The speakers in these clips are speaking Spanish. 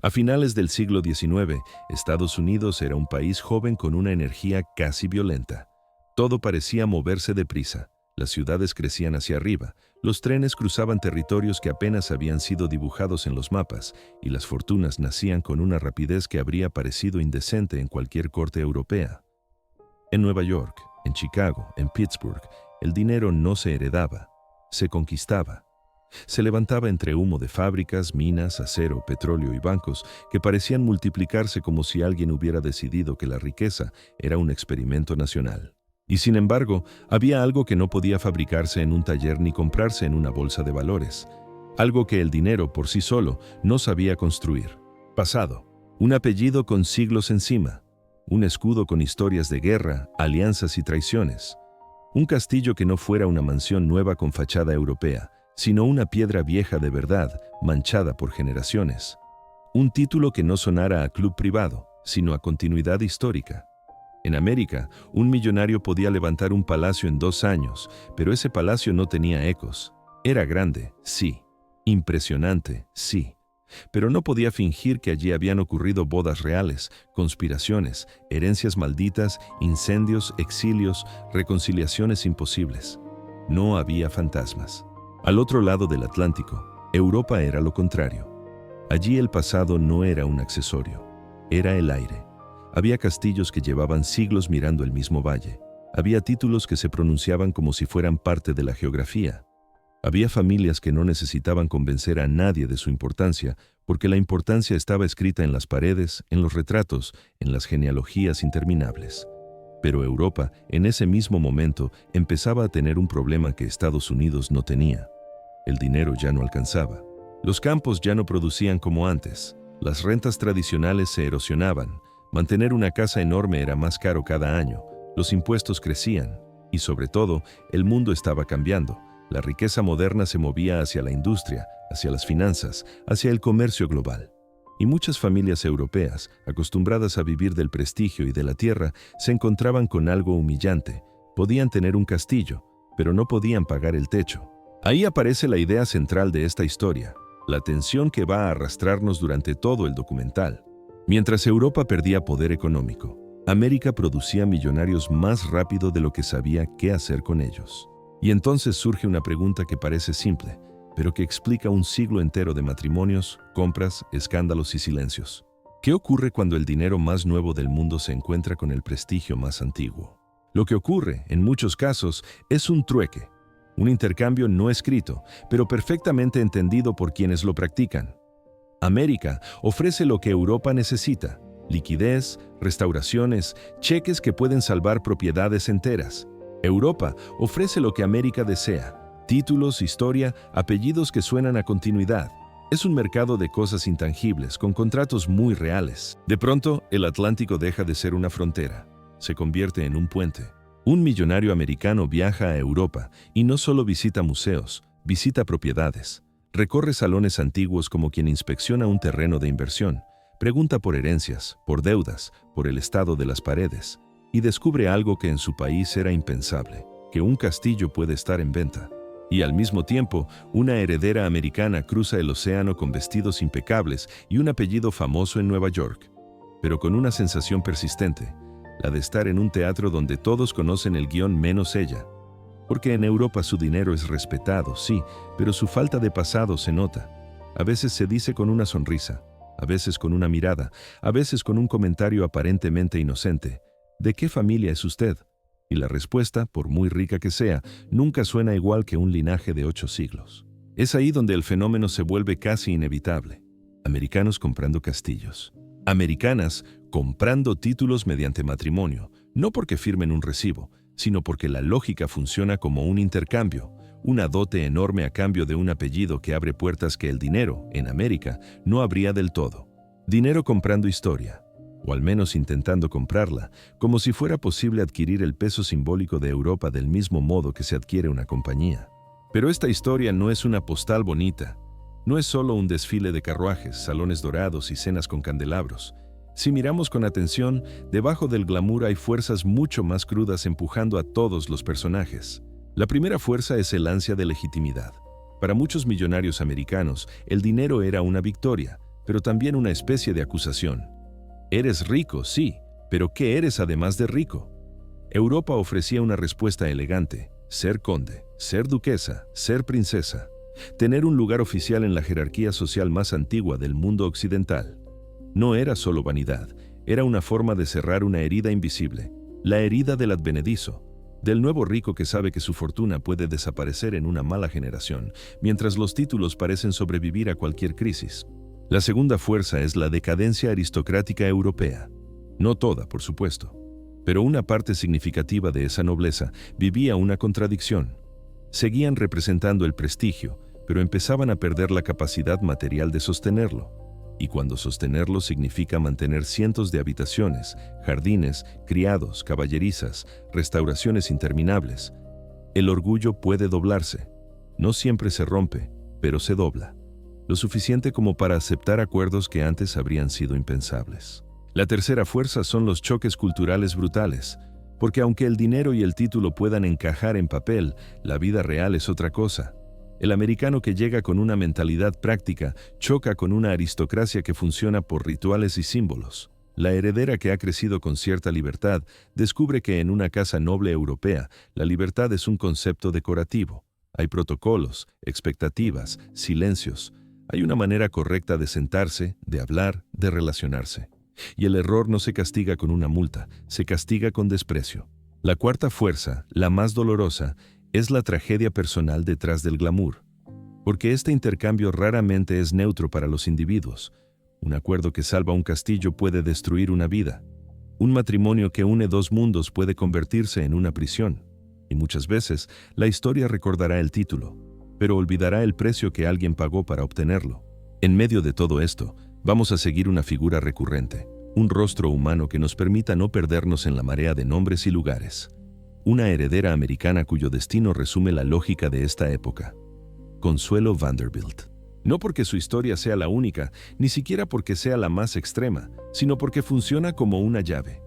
A finales del siglo XIX, Estados Unidos era un país joven con una energía casi violenta. Todo parecía moverse deprisa. Las ciudades crecían hacia arriba, los trenes cruzaban territorios que apenas habían sido dibujados en los mapas, y las fortunas nacían con una rapidez que habría parecido indecente en cualquier corte europea. En Nueva York, en Chicago, en Pittsburgh, el dinero no se heredaba, se conquistaba. Se levantaba entre humo de fábricas, minas, acero, petróleo y bancos que parecían multiplicarse como si alguien hubiera decidido que la riqueza era un experimento nacional. Y sin embargo, había algo que no podía fabricarse en un taller ni comprarse en una bolsa de valores. Algo que el dinero por sí solo no sabía construir. Pasado. Un apellido con siglos encima. Un escudo con historias de guerra, alianzas y traiciones. Un castillo que no fuera una mansión nueva con fachada europea, sino una piedra vieja de verdad, manchada por generaciones. Un título que no sonara a club privado, sino a continuidad histórica. En América, un millonario podía levantar un palacio en 2 años, pero ese palacio no tenía ecos. Era grande, sí. Impresionante, sí. Pero no podía fingir que allí habían ocurrido bodas reales, conspiraciones, herencias malditas, incendios, exilios, reconciliaciones imposibles. No había fantasmas. Al otro lado del Atlántico, Europa era lo contrario. Allí el pasado no era un accesorio, era el aire. Había castillos que llevaban siglos mirando el mismo valle. Había títulos que se pronunciaban como si fueran parte de la geografía. Había familias que no necesitaban convencer a nadie de su importancia, porque la importancia estaba escrita en las paredes, en los retratos, en las genealogías interminables. Pero Europa, en ese mismo momento, empezaba a tener un problema que Estados Unidos no tenía. El dinero ya no alcanzaba. Los campos ya no producían como antes. Las rentas tradicionales se erosionaban. Mantener una casa enorme era más caro cada año. Los impuestos crecían. Y sobre todo, el mundo estaba cambiando. La riqueza moderna se movía hacia la industria, hacia las finanzas, hacia el comercio global. Y muchas familias europeas, acostumbradas a vivir del prestigio y de la tierra, se encontraban con algo humillante. Podían tener un castillo, pero no podían pagar el techo. Ahí aparece la idea central de esta historia, la tensión que va a arrastrarnos durante todo el documental. Mientras Europa perdía poder económico, América producía millonarios más rápido de lo que sabía qué hacer con ellos. Y entonces surge una pregunta que parece simple, pero que explica un siglo entero de matrimonios, compras, escándalos y silencios. ¿Qué ocurre cuando el dinero más nuevo del mundo se encuentra con el prestigio más antiguo? Lo que ocurre, en muchos casos, es un trueque. Un intercambio no escrito, pero perfectamente entendido por quienes lo practican. América ofrece lo que Europa necesita: liquidez, restauraciones, cheques que pueden salvar propiedades enteras. Europa ofrece lo que América desea: títulos, historia, apellidos que suenan a continuidad. Es un mercado de cosas intangibles, con contratos muy reales. De pronto, el Atlántico deja de ser una frontera. Se convierte en un puente. Un millonario americano viaja a Europa y no solo visita museos, visita propiedades. Recorre salones antiguos como quien inspecciona un terreno de inversión. Pregunta por herencias, por deudas, por el estado de las paredes. Y descubre algo que en su país era impensable: que un castillo puede estar en venta. Y al mismo tiempo, una heredera americana cruza el océano con vestidos impecables y un apellido famoso en Nueva York. Pero con una sensación persistente: la de estar en un teatro donde todos conocen el guión menos ella. Porque en Europa su dinero es respetado, sí, pero su falta de pasado se nota. A veces se dice con una sonrisa, a veces con una mirada, a veces con un comentario aparentemente inocente: ¿de qué familia es usted? Y la respuesta, por muy rica que sea, nunca suena igual que un linaje de 8 siglos. Es ahí donde el fenómeno se vuelve casi inevitable. Americanos comprando castillos. Americanas comprando títulos mediante matrimonio, no porque firmen un recibo, sino porque la lógica funciona como un intercambio, una dote enorme a cambio de un apellido que abre puertas que el dinero, en América, no abría del todo. Dinero comprando historia, o al menos intentando comprarla, como si fuera posible adquirir el peso simbólico de Europa del mismo modo que se adquiere una compañía. Pero esta historia no es una postal bonita. No es solo un desfile de carruajes, salones dorados y cenas con candelabros. Si miramos con atención, debajo del glamour hay fuerzas mucho más crudas empujando a todos los personajes. La primera fuerza es el ansia de legitimidad. Para muchos millonarios americanos, el dinero era una victoria. pero también una especie de acusación. Eres rico, sí, pero ¿qué eres además de rico? Europa ofrecía una respuesta elegante: ser conde, ser duquesa, ser princesa, tener un lugar oficial en la jerarquía social más antigua del mundo occidental. No era solo vanidad, era una forma de cerrar una herida invisible, la herida del advenedizo, del nuevo rico que sabe que su fortuna puede desaparecer en una mala generación, mientras los títulos parecen sobrevivir a cualquier crisis. La segunda fuerza es la decadencia aristocrática europea. No toda, por supuesto, pero una parte significativa de esa nobleza vivía una contradicción. Seguían representando el prestigio, pero empezaban a perder la capacidad material de sostenerlo. Y cuando sostenerlo significa mantener cientos de habitaciones, jardines, criados, caballerizas, restauraciones interminables, el orgullo puede doblarse. No siempre se rompe, pero se dobla. Lo suficiente como para aceptar acuerdos que antes habrían sido impensables. La tercera fuerza son los choques culturales brutales, porque aunque el dinero y el título puedan encajar en papel, la vida real es otra cosa. El americano que llega con una mentalidad práctica choca con una aristocracia que funciona por rituales y símbolos. La heredera que ha crecido con cierta libertad descubre que en una casa noble europea, la libertad es un concepto decorativo. Hay protocolos, expectativas, silencios. Hay una manera correcta de sentarse, de hablar, de relacionarse. Y el error no se castiga con una multa, se castiga con desprecio. La cuarta fuerza, la más dolorosa, es la tragedia personal detrás del glamour. Porque este intercambio raramente es neutro para los individuos. Un acuerdo que salva un castillo puede destruir una vida. Un matrimonio que une dos mundos puede convertirse en una prisión. Y muchas veces, la historia recordará el título, pero olvidará el precio que alguien pagó para obtenerlo. En medio de todo esto, vamos a seguir una figura recurrente, un rostro humano que nos permita no perdernos en la marea de nombres y lugares. Una heredera americana cuyo destino resume la lógica de esta época. Consuelo Vanderbilt. No porque su historia sea la única, ni siquiera porque sea la más extrema, sino porque funciona como una llave.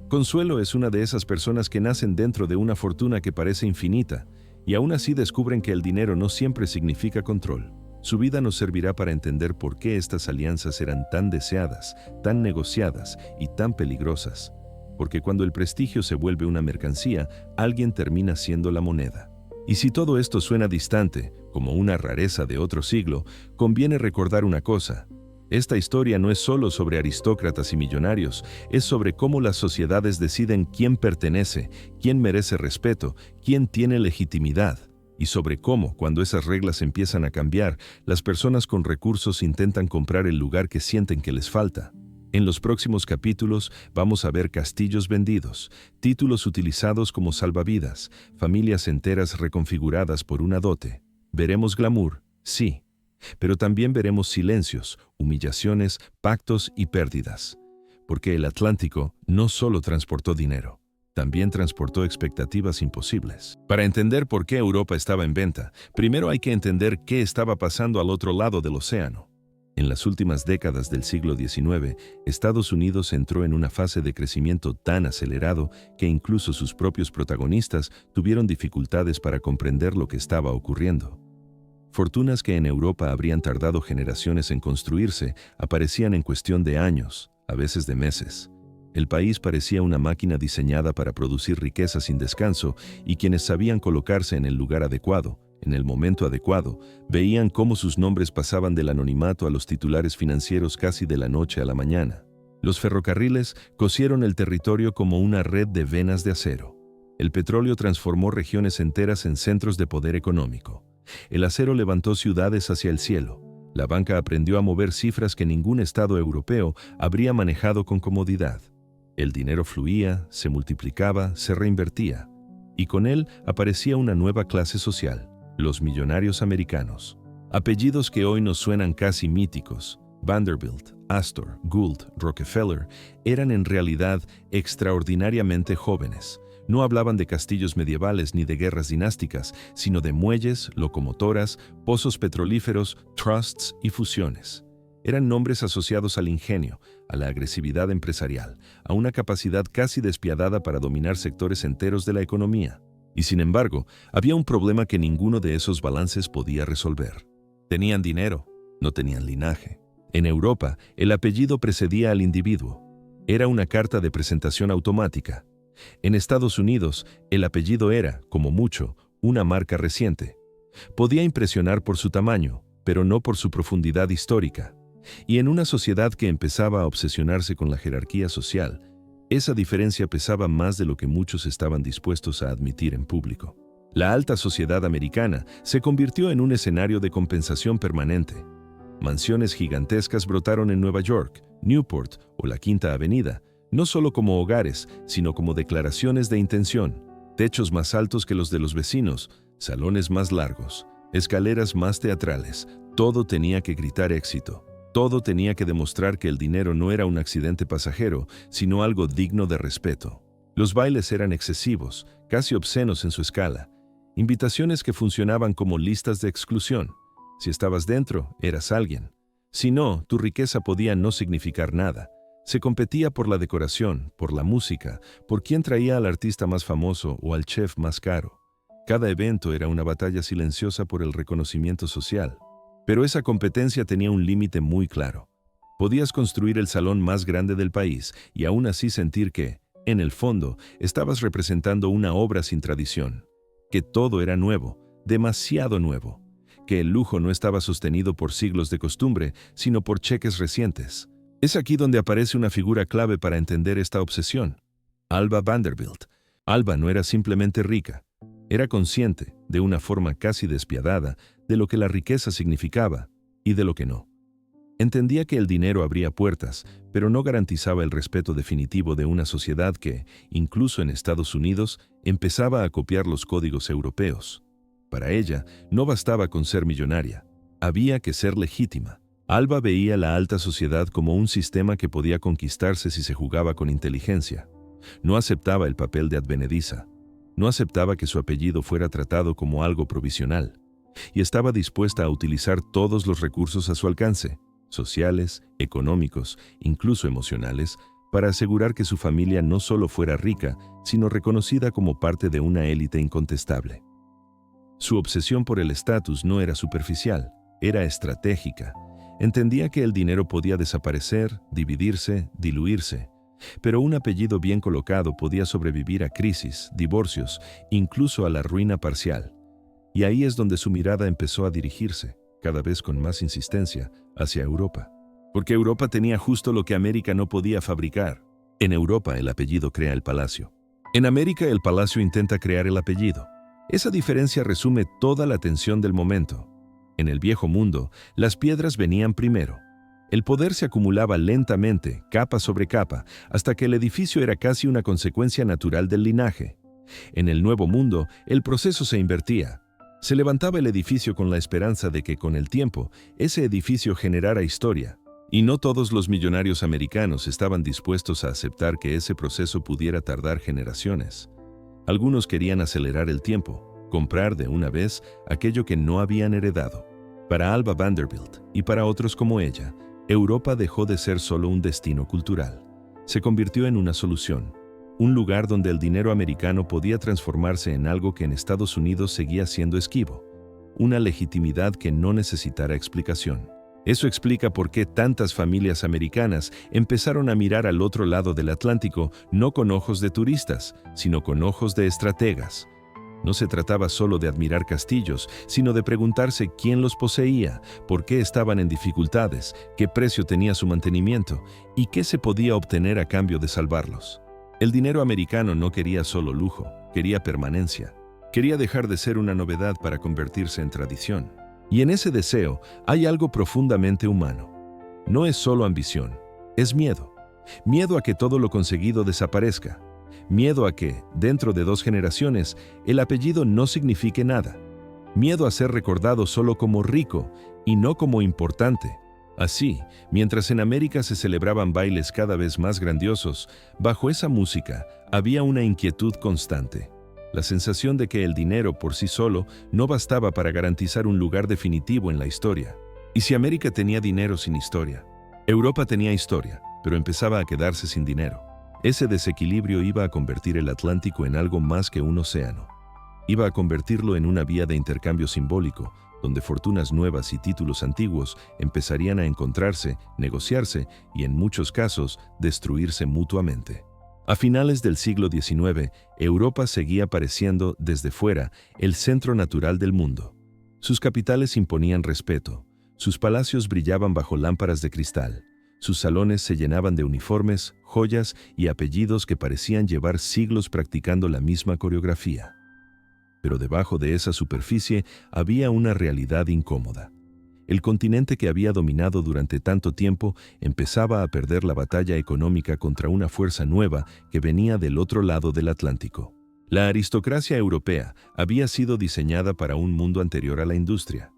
Consuelo es una de esas personas que nacen dentro de una fortuna que parece infinita, y aún así descubren que el dinero no siempre significa control. Su vida nos servirá para entender por qué estas alianzas eran tan deseadas, tan negociadas y tan peligrosas. Porque cuando el prestigio se vuelve una mercancía, alguien termina siendo la moneda. Y si todo esto suena distante, como una rareza de otro siglo, conviene recordar una cosa. Esta historia no es solo sobre aristócratas y millonarios, es sobre cómo las sociedades deciden quién pertenece, quién merece respeto, quién tiene legitimidad, y sobre cómo, cuando esas reglas empiezan a cambiar, las personas con recursos intentan comprar el lugar que sienten que les falta. En los próximos capítulos vamos a ver castillos vendidos, títulos utilizados como salvavidas, familias enteras reconfiguradas por una dote. Veremos glamour, sí, pero también veremos silencios, humillaciones, pactos y pérdidas. Porque el Atlántico no solo transportó dinero, también transportó expectativas imposibles. Para entender por qué Europa estaba en venta, primero hay que entender qué estaba pasando al otro lado del océano. En las últimas décadas del siglo XIX, Estados Unidos entró en una fase de crecimiento tan acelerado que incluso sus propios protagonistas tuvieron dificultades para comprender lo que estaba ocurriendo. Fortunas que en Europa habrían tardado generaciones en construirse aparecían en cuestión de años, a veces de meses. El país parecía una máquina diseñada para producir riqueza sin descanso, y quienes sabían colocarse en el lugar adecuado, en el momento adecuado, veían cómo sus nombres pasaban del anonimato a los titulares financieros casi de la noche a la mañana. Los ferrocarriles cosieron el territorio como una red de venas de acero. El petróleo transformó regiones enteras en centros de poder económico. El acero levantó ciudades hacia el cielo. La banca aprendió a mover cifras que ningún estado europeo habría manejado con comodidad. El dinero fluía, se multiplicaba, se reinvertía. Y con él aparecía una nueva clase social, los millonarios americanos. Apellidos que hoy nos suenan casi míticos. Vanderbilt, Astor, Gould, Rockefeller, eran en realidad extraordinariamente jóvenes. No hablaban de castillos medievales ni de guerras dinásticas, sino de muelles, locomotoras, pozos petrolíferos, trusts y fusiones. Eran nombres asociados al ingenio, a la agresividad empresarial, a una capacidad casi despiadada para dominar sectores enteros de la economía. Y sin embargo, había un problema que ninguno de esos balances podía resolver. Tenían dinero, no tenían linaje. En Europa, el apellido precedía al individuo. Era una carta de presentación automática. En Estados Unidos, el apellido era, como mucho, una marca reciente. Podía impresionar por su tamaño, pero no por su profundidad histórica. Y en una sociedad que empezaba a obsesionarse con la jerarquía social, esa diferencia pesaba más de lo que muchos estaban dispuestos a admitir en público. La alta sociedad americana se convirtió en un escenario de compensación permanente. Mansiones gigantescas brotaron en Nueva York, Newport o la Quinta Avenida, no solo como hogares, sino como declaraciones de intención. Techos más altos que los de los vecinos, salones más largos, escaleras más teatrales, todo tenía que gritar éxito. Todo tenía que demostrar que el dinero no era un accidente pasajero, sino algo digno de respeto. Los bailes eran excesivos, casi obscenos en su escala. Invitaciones que funcionaban como listas de exclusión. Si estabas dentro, eras alguien. Si no, tu riqueza podía no significar nada. Se competía por la decoración, por la música, por quién traía al artista más famoso o al chef más caro. Cada evento era una batalla silenciosa por el reconocimiento social. Pero esa competencia tenía un límite muy claro. Podías construir el salón más grande del país y aún así sentir que, en el fondo, estabas representando una obra sin tradición. Que todo era nuevo, demasiado nuevo. Que el lujo no estaba sostenido por siglos de costumbre, sino por cheques recientes. Es aquí donde aparece una figura clave para entender esta obsesión. Alva Vanderbilt. Alva no era simplemente rica. Era consciente, de una forma casi despiadada, de lo que la riqueza significaba y de lo que no. Entendía que el dinero abría puertas, pero no garantizaba el respeto definitivo de una sociedad que, incluso en Estados Unidos, empezaba a copiar los códigos europeos. Para ella, no bastaba con ser millonaria, había que ser legítima. Alva veía la alta sociedad como un sistema que podía conquistarse si se jugaba con inteligencia. No aceptaba el papel de advenediza. No aceptaba que su apellido fuera tratado como algo provisional. Y estaba dispuesta a utilizar todos los recursos a su alcance, sociales, económicos, incluso emocionales, para asegurar que su familia no solo fuera rica, sino reconocida como parte de una élite incontestable. Su obsesión por el estatus no era superficial, era estratégica. Entendía que el dinero podía desaparecer, dividirse, diluirse, pero un apellido bien colocado podía sobrevivir a crisis, divorcios, incluso a la ruina parcial. Y ahí es donde su mirada empezó a dirigirse, cada vez con más insistencia, hacia Europa. Porque Europa tenía justo lo que América no podía fabricar. En Europa el apellido crea el palacio. En América el palacio intenta crear el apellido. Esa diferencia resume toda la tensión del momento. En el viejo mundo, las piedras venían primero. El poder se acumulaba lentamente, capa sobre capa, hasta que el edificio era casi una consecuencia natural del linaje. En el nuevo mundo, el proceso se invertía. Se levantaba el edificio con la esperanza de que, con el tiempo, ese edificio generara historia. Y no todos los millonarios americanos estaban dispuestos a aceptar que ese proceso pudiera tardar generaciones. Algunos querían acelerar el tiempo, comprar de una vez aquello que no habían heredado. Para Alva Vanderbilt, y para otros como ella, Europa dejó de ser solo un destino cultural. Se convirtió en una solución. Un lugar donde el dinero americano podía transformarse en algo que en Estados Unidos seguía siendo esquivo. Una legitimidad que no necesitara explicación. Eso explica por qué tantas familias americanas empezaron a mirar al otro lado del Atlántico no con ojos de turistas, sino con ojos de estrategas. No se trataba solo de admirar castillos, sino de preguntarse quién los poseía, por qué estaban en dificultades, qué precio tenía su mantenimiento y qué se podía obtener a cambio de salvarlos. El dinero americano no quería solo lujo, quería permanencia. Quería dejar de ser una novedad para convertirse en tradición. Y en ese deseo hay algo profundamente humano. No es solo ambición, es miedo. Miedo a que todo lo conseguido desaparezca. Miedo a que, dentro de 2 generaciones, el apellido no signifique nada. Miedo a ser recordado solo como rico y no como importante. Así, mientras en América se celebraban bailes cada vez más grandiosos, bajo esa música había una inquietud constante. La sensación de que el dinero por sí solo no bastaba para garantizar un lugar definitivo en la historia. ¿Y si América tenía dinero sin historia? Europa tenía historia, pero empezaba a quedarse sin dinero. Ese desequilibrio iba a convertir el Atlántico en algo más que un océano. Iba a convertirlo en una vía de intercambio simbólico, donde fortunas nuevas y títulos antiguos empezarían a encontrarse, negociarse y, en muchos casos, destruirse mutuamente. A finales del siglo XIX, Europa seguía pareciendo, desde fuera, el centro natural del mundo. Sus capitales imponían respeto, sus palacios brillaban bajo lámparas de cristal, sus salones se llenaban de uniformes, joyas y apellidos que parecían llevar siglos practicando la misma coreografía. Pero debajo de esa superficie había una realidad incómoda. El continente que había dominado durante tanto tiempo empezaba a perder la batalla económica contra una fuerza nueva que venía del otro lado del Atlántico. La aristocracia europea había sido diseñada para un mundo anterior a la industria.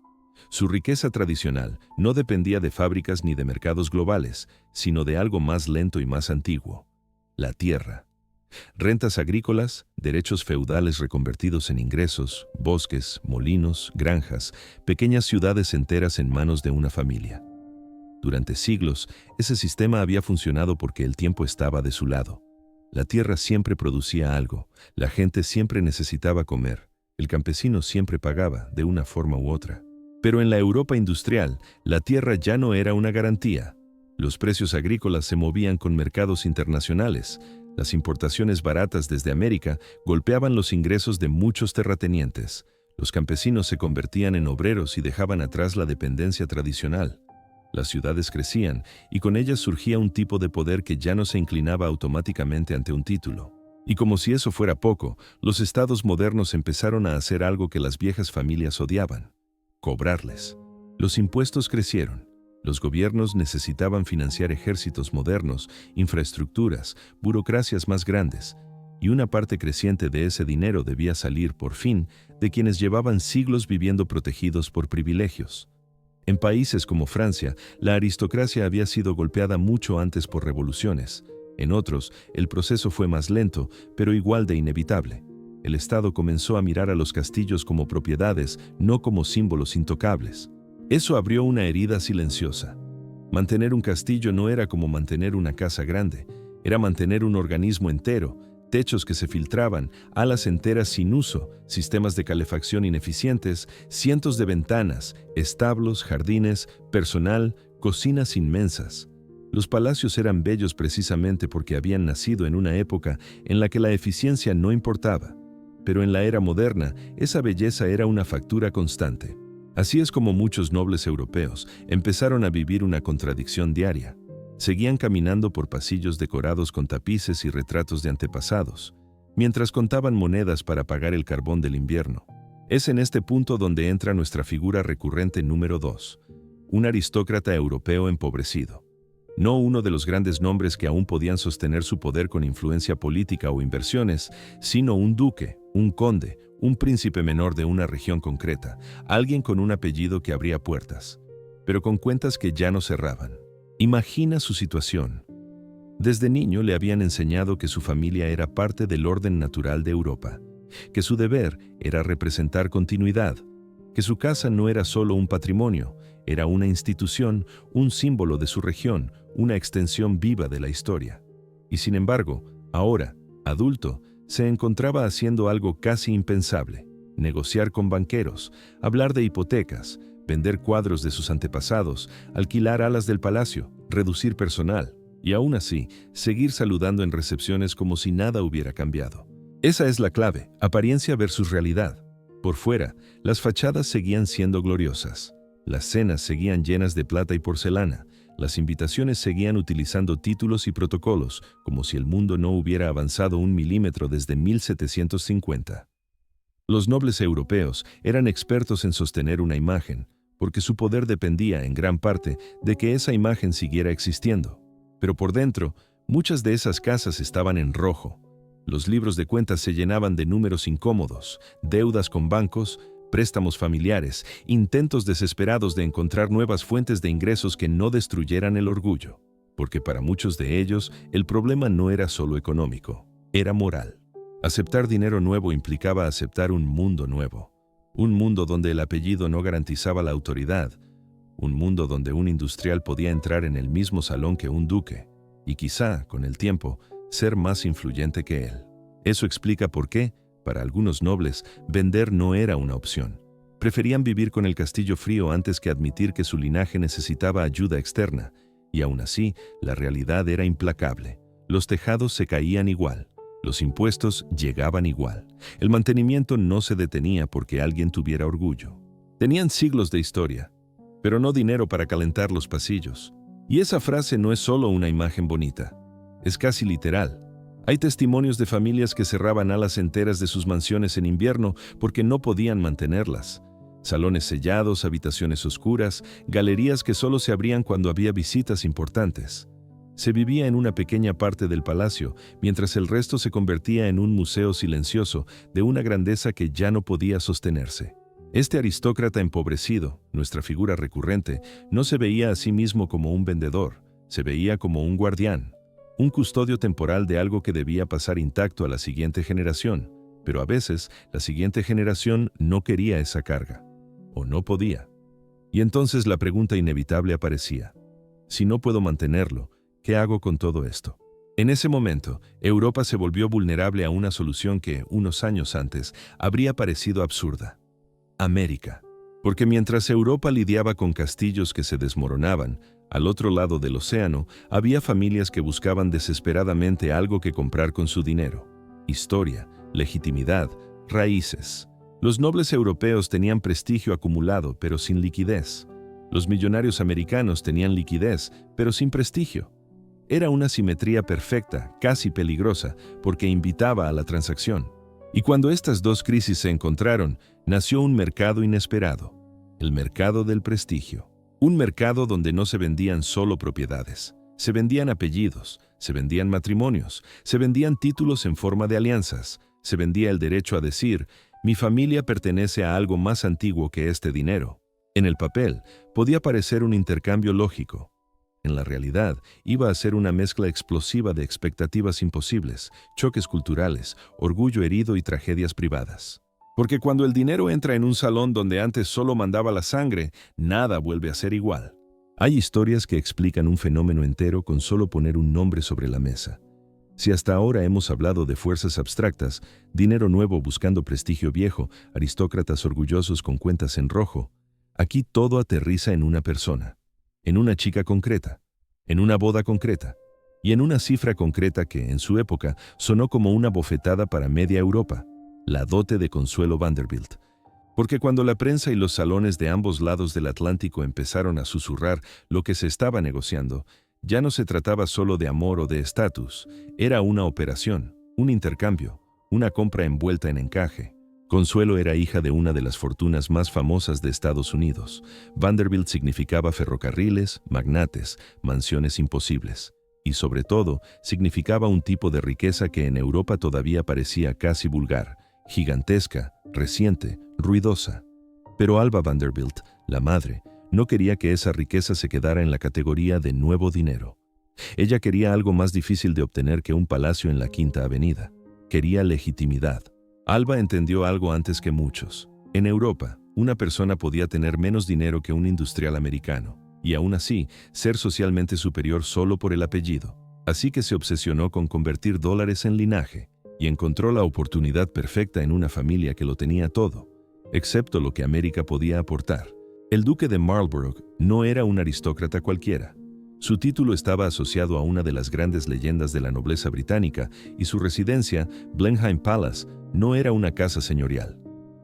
Su riqueza tradicional no dependía de fábricas ni de mercados globales, sino de algo más lento y más antiguo: la tierra. Rentas agrícolas, derechos feudales reconvertidos en ingresos, bosques, molinos, granjas, pequeñas ciudades enteras en manos de una familia. Durante siglos, ese sistema había funcionado porque el tiempo estaba de su lado. La tierra siempre producía algo, la gente siempre necesitaba comer, el campesino siempre pagaba, de una forma u otra. Pero en la Europa industrial, la tierra ya no era una garantía. Los precios agrícolas se movían con mercados internacionales. Las importaciones baratas desde América golpeaban los ingresos de muchos terratenientes. Los campesinos se convertían en obreros y dejaban atrás la dependencia tradicional. Las ciudades crecían y con ellas surgía un tipo de poder que ya no se inclinaba automáticamente ante un título. Y como si eso fuera poco, los estados modernos empezaron a hacer algo que las viejas familias odiaban: cobrarles. Los impuestos crecieron. Los gobiernos necesitaban financiar ejércitos modernos, infraestructuras, burocracias más grandes, y una parte creciente de ese dinero debía salir, por fin, de quienes llevaban siglos viviendo protegidos por privilegios. En países como Francia, la aristocracia había sido golpeada mucho antes por revoluciones. En otros, el proceso fue más lento, pero igual de inevitable. El Estado comenzó a mirar a los castillos como propiedades, no como símbolos intocables. Eso abrió una herida silenciosa. Mantener un castillo no era como mantener una casa grande, era mantener un organismo entero: techos que se filtraban, alas enteras sin uso, sistemas de calefacción ineficientes, cientos de ventanas, establos, jardines, personal, cocinas inmensas. Los palacios eran bellos precisamente porque habían nacido en una época en la que la eficiencia no importaba. Pero en la era moderna, esa belleza era una factura constante. Así es como muchos nobles europeos empezaron a vivir una contradicción diaria. Seguían caminando por pasillos decorados con tapices y retratos de antepasados, mientras contaban monedas para pagar el carbón del invierno. Es en este punto donde entra nuestra figura recurrente número 2, un aristócrata europeo empobrecido. No uno de los grandes nombres que aún podían sostener su poder con influencia política o inversiones, sino un duque, un conde, un príncipe menor de una región concreta, alguien con un apellido que abría puertas, pero con cuentas que ya no cerraban. Imagina su situación. Desde niño le habían enseñado que su familia era parte del orden natural de Europa, que su deber era representar continuidad, que su casa no era solo un patrimonio, era una institución, un símbolo de su región, una extensión viva de la historia. Y sin embargo, ahora, adulto, se encontraba haciendo algo casi impensable: negociar con banqueros, hablar de hipotecas, vender cuadros de sus antepasados, alquilar alas del palacio, reducir personal, y aún así, seguir saludando en recepciones como si nada hubiera cambiado. Esa es la clave: apariencia versus realidad. Por fuera, las fachadas seguían siendo gloriosas. Las cenas seguían llenas de plata y porcelana. Las invitaciones seguían utilizando títulos y protocolos, como si el mundo no hubiera avanzado un milímetro desde 1750. Los nobles europeos eran expertos en sostener una imagen, porque su poder dependía, en gran parte, de que esa imagen siguiera existiendo. Pero por dentro, muchas de esas casas estaban en rojo. Los libros de cuentas se llenaban de números incómodos, deudas con bancos, préstamos familiares, intentos desesperados de encontrar nuevas fuentes de ingresos que no destruyeran el orgullo. Porque para muchos de ellos, el problema no era solo económico, era moral. Aceptar dinero nuevo implicaba aceptar un mundo nuevo. Un mundo donde el apellido no garantizaba la autoridad. Un mundo donde un industrial podía entrar en el mismo salón que un duque, y quizá, con el tiempo, ser más influyente que él. Eso explica por qué, para algunos nobles, vender no era una opción. Preferían vivir con el castillo frío antes que admitir que su linaje necesitaba ayuda externa, y aún así, la realidad era implacable. Los tejados se caían igual, los impuestos llegaban igual, el mantenimiento no se detenía porque alguien tuviera orgullo. Tenían siglos de historia, pero no dinero para calentar los pasillos. Y esa frase no es solo una imagen bonita, es casi literal. Hay testimonios de familias que cerraban alas enteras de sus mansiones en invierno porque no podían mantenerlas. Salones sellados, habitaciones oscuras, galerías que solo se abrían cuando había visitas importantes. Se vivía en una pequeña parte del palacio, mientras el resto se convertía en un museo silencioso de una grandeza que ya no podía sostenerse. Este aristócrata empobrecido, nuestra figura recurrente, no se veía a sí mismo como un vendedor, se veía como un guardián, un custodio temporal de algo que debía pasar intacto a la siguiente generación, pero a veces la siguiente generación no quería esa carga, o no podía. Y entonces la pregunta inevitable aparecía: si no puedo mantenerlo, ¿qué hago con todo esto? En ese momento, Europa se volvió vulnerable a una solución que, unos años antes, habría parecido absurda. América. Porque mientras Europa lidiaba con castillos que se desmoronaban, al otro lado del océano había familias que buscaban desesperadamente algo que comprar con su dinero. Historia, legitimidad, raíces. Los nobles europeos tenían prestigio acumulado, pero sin liquidez. Los millonarios americanos tenían liquidez, pero sin prestigio. Era una simetría perfecta, casi peligrosa, porque invitaba a la transacción. Y cuando estas dos crisis se encontraron, nació un mercado inesperado, el mercado del prestigio. Un mercado donde no se vendían solo propiedades, se vendían apellidos, se vendían matrimonios, se vendían títulos en forma de alianzas, se vendía el derecho a decir: mi familia pertenece a algo más antiguo que este dinero. En el papel, podía parecer un intercambio lógico. En la realidad, iba a ser una mezcla explosiva de expectativas imposibles, choques culturales, orgullo herido y tragedias privadas. Porque cuando el dinero entra en un salón donde antes solo mandaba la sangre, nada vuelve a ser igual. Hay historias que explican un fenómeno entero con solo poner un nombre sobre la mesa. Si hasta ahora hemos hablado de fuerzas abstractas, dinero nuevo buscando prestigio viejo, aristócratas orgullosos con cuentas en rojo, aquí todo aterriza en una persona. En una chica concreta, en una boda concreta, y en una cifra concreta que, en su época, sonó como una bofetada para media Europa: la dote de Consuelo Vanderbilt. Porque cuando la prensa y los salones de ambos lados del Atlántico empezaron a susurrar lo que se estaba negociando, ya no se trataba solo de amor o de estatus, era una operación, un intercambio, una compra envuelta en encaje. Consuelo era hija de una de las fortunas más famosas de Estados Unidos. Vanderbilt significaba ferrocarriles, magnates, mansiones imposibles. Y sobre todo, significaba un tipo de riqueza que en Europa todavía parecía casi vulgar, gigantesca, reciente, ruidosa. Pero Alva Vanderbilt, la madre, no quería que esa riqueza se quedara en la categoría de nuevo dinero. Ella quería algo más difícil de obtener que un palacio en la Quinta Avenida. Quería legitimidad. Alva entendió algo antes que muchos. En Europa, una persona podía tener menos dinero que un industrial americano, y aún así, ser socialmente superior solo por el apellido. Así que se obsesionó con convertir dólares en linaje, y encontró la oportunidad perfecta en una familia que lo tenía todo, excepto lo que América podía aportar. El duque de Marlborough no era un aristócrata cualquiera. Su título estaba asociado a una de las grandes leyendas de la nobleza británica, y su residencia, Blenheim Palace, no era una casa señorial.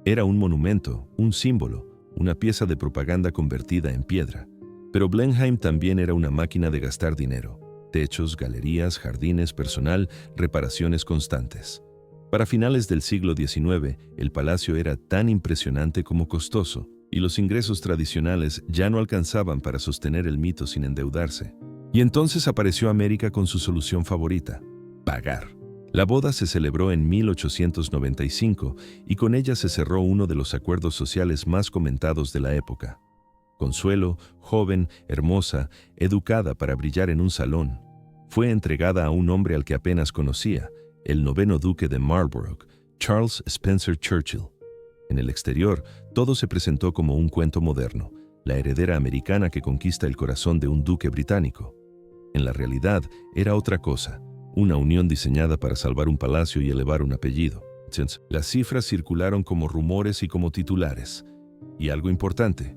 Era un monumento, un símbolo, una pieza de propaganda convertida en piedra. Pero Blenheim también era una máquina de gastar dinero. Techos, galerías, jardines, personal, reparaciones constantes. Para finales del siglo XIX, el palacio era tan impresionante como costoso, y los ingresos tradicionales ya no alcanzaban para sostener el mito sin endeudarse. Y entonces apareció América con su solución favorita: pagar. La boda se celebró en 1895 y con ella se cerró uno de los acuerdos sociales más comentados de la época. Consuelo, joven, hermosa, educada para brillar en un salón, fue entregada a un hombre al que apenas conocía, el noveno duque de Marlborough, Charles Spencer Churchill. En el exterior, todo se presentó como un cuento moderno, la heredera americana que conquista el corazón de un duque británico. En la realidad, era otra cosa. Una unión diseñada para salvar un palacio y elevar un apellido. Las cifras circularon como rumores y como titulares. Y algo importante,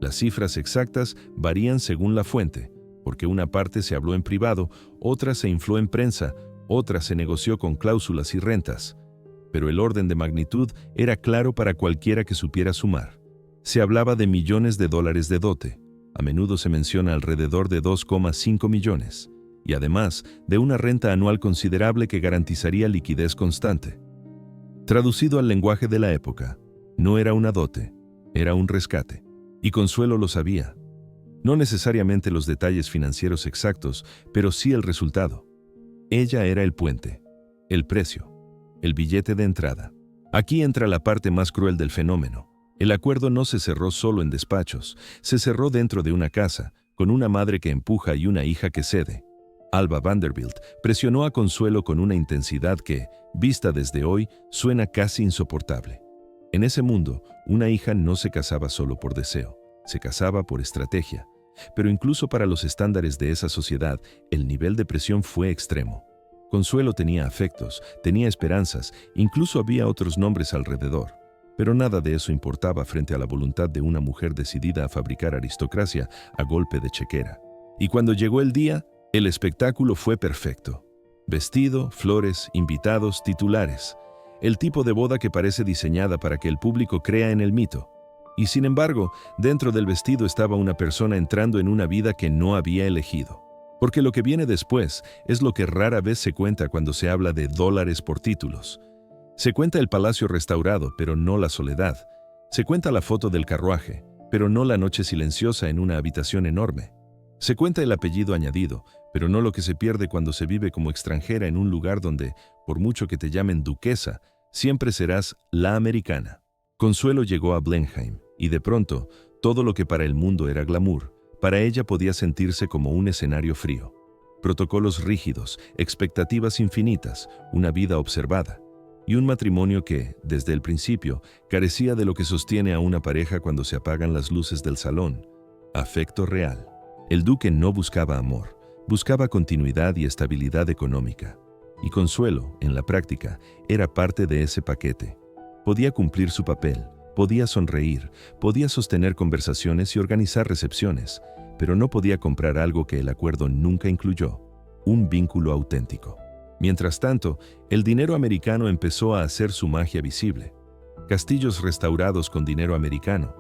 las cifras exactas varían según la fuente, porque una parte se habló en privado, otra se infló en prensa, otra se negoció con cláusulas y rentas. Pero el orden de magnitud era claro para cualquiera que supiera sumar. Se hablaba de millones de dólares de dote, a menudo se menciona alrededor de 2,5 millones, y además de una renta anual considerable que garantizaría liquidez constante. Traducido al lenguaje de la época, no era una dote, era un rescate. Y Consuelo lo sabía. No necesariamente los detalles financieros exactos, pero sí el resultado. Ella era el puente, el precio, el billete de entrada. Aquí entra la parte más cruel del fenómeno. El acuerdo no se cerró solo en despachos, se cerró dentro de una casa, con una madre que empuja y una hija que cede. Alba Vanderbilt presionó a Consuelo con una intensidad que, vista desde hoy, suena casi insoportable. En ese mundo, una hija no se casaba solo por deseo, se casaba por estrategia. Pero incluso para los estándares de esa sociedad, el nivel de presión fue extremo. Consuelo tenía afectos, tenía esperanzas, incluso había otros nombres alrededor. Pero nada de eso importaba frente a la voluntad de una mujer decidida a fabricar aristocracia a golpe de chequera. Y cuando llegó el día, el espectáculo fue perfecto. Vestido, flores, invitados, titulares. El tipo de boda que parece diseñada para que el público crea en el mito. Y sin embargo, dentro del vestido estaba una persona entrando en una vida que no había elegido. Porque lo que viene después es lo que rara vez se cuenta cuando se habla de dólares por títulos. Se cuenta el palacio restaurado, pero no la soledad. Se cuenta la foto del carruaje, pero no la noche silenciosa en una habitación enorme. Se cuenta el apellido añadido, pero no lo que se pierde cuando se vive como extranjera en un lugar donde, por mucho que te llamen duquesa, siempre serás la americana. Consuelo llegó a Blenheim, y de pronto, todo lo que para el mundo era glamour, para ella podía sentirse como un escenario frío. Protocolos rígidos, expectativas infinitas, una vida observada. Y un matrimonio que, desde el principio, carecía de lo que sostiene a una pareja cuando se apagan las luces del salón: afecto real. El duque no buscaba amor, buscaba continuidad y estabilidad económica. Y Consuelo, en la práctica, era parte de ese paquete. Podía cumplir su papel, podía sonreír, podía sostener conversaciones y organizar recepciones, pero no podía comprar algo que el acuerdo nunca incluyó: un vínculo auténtico. Mientras tanto, el dinero americano empezó a hacer su magia visible. Castillos restaurados con dinero americano.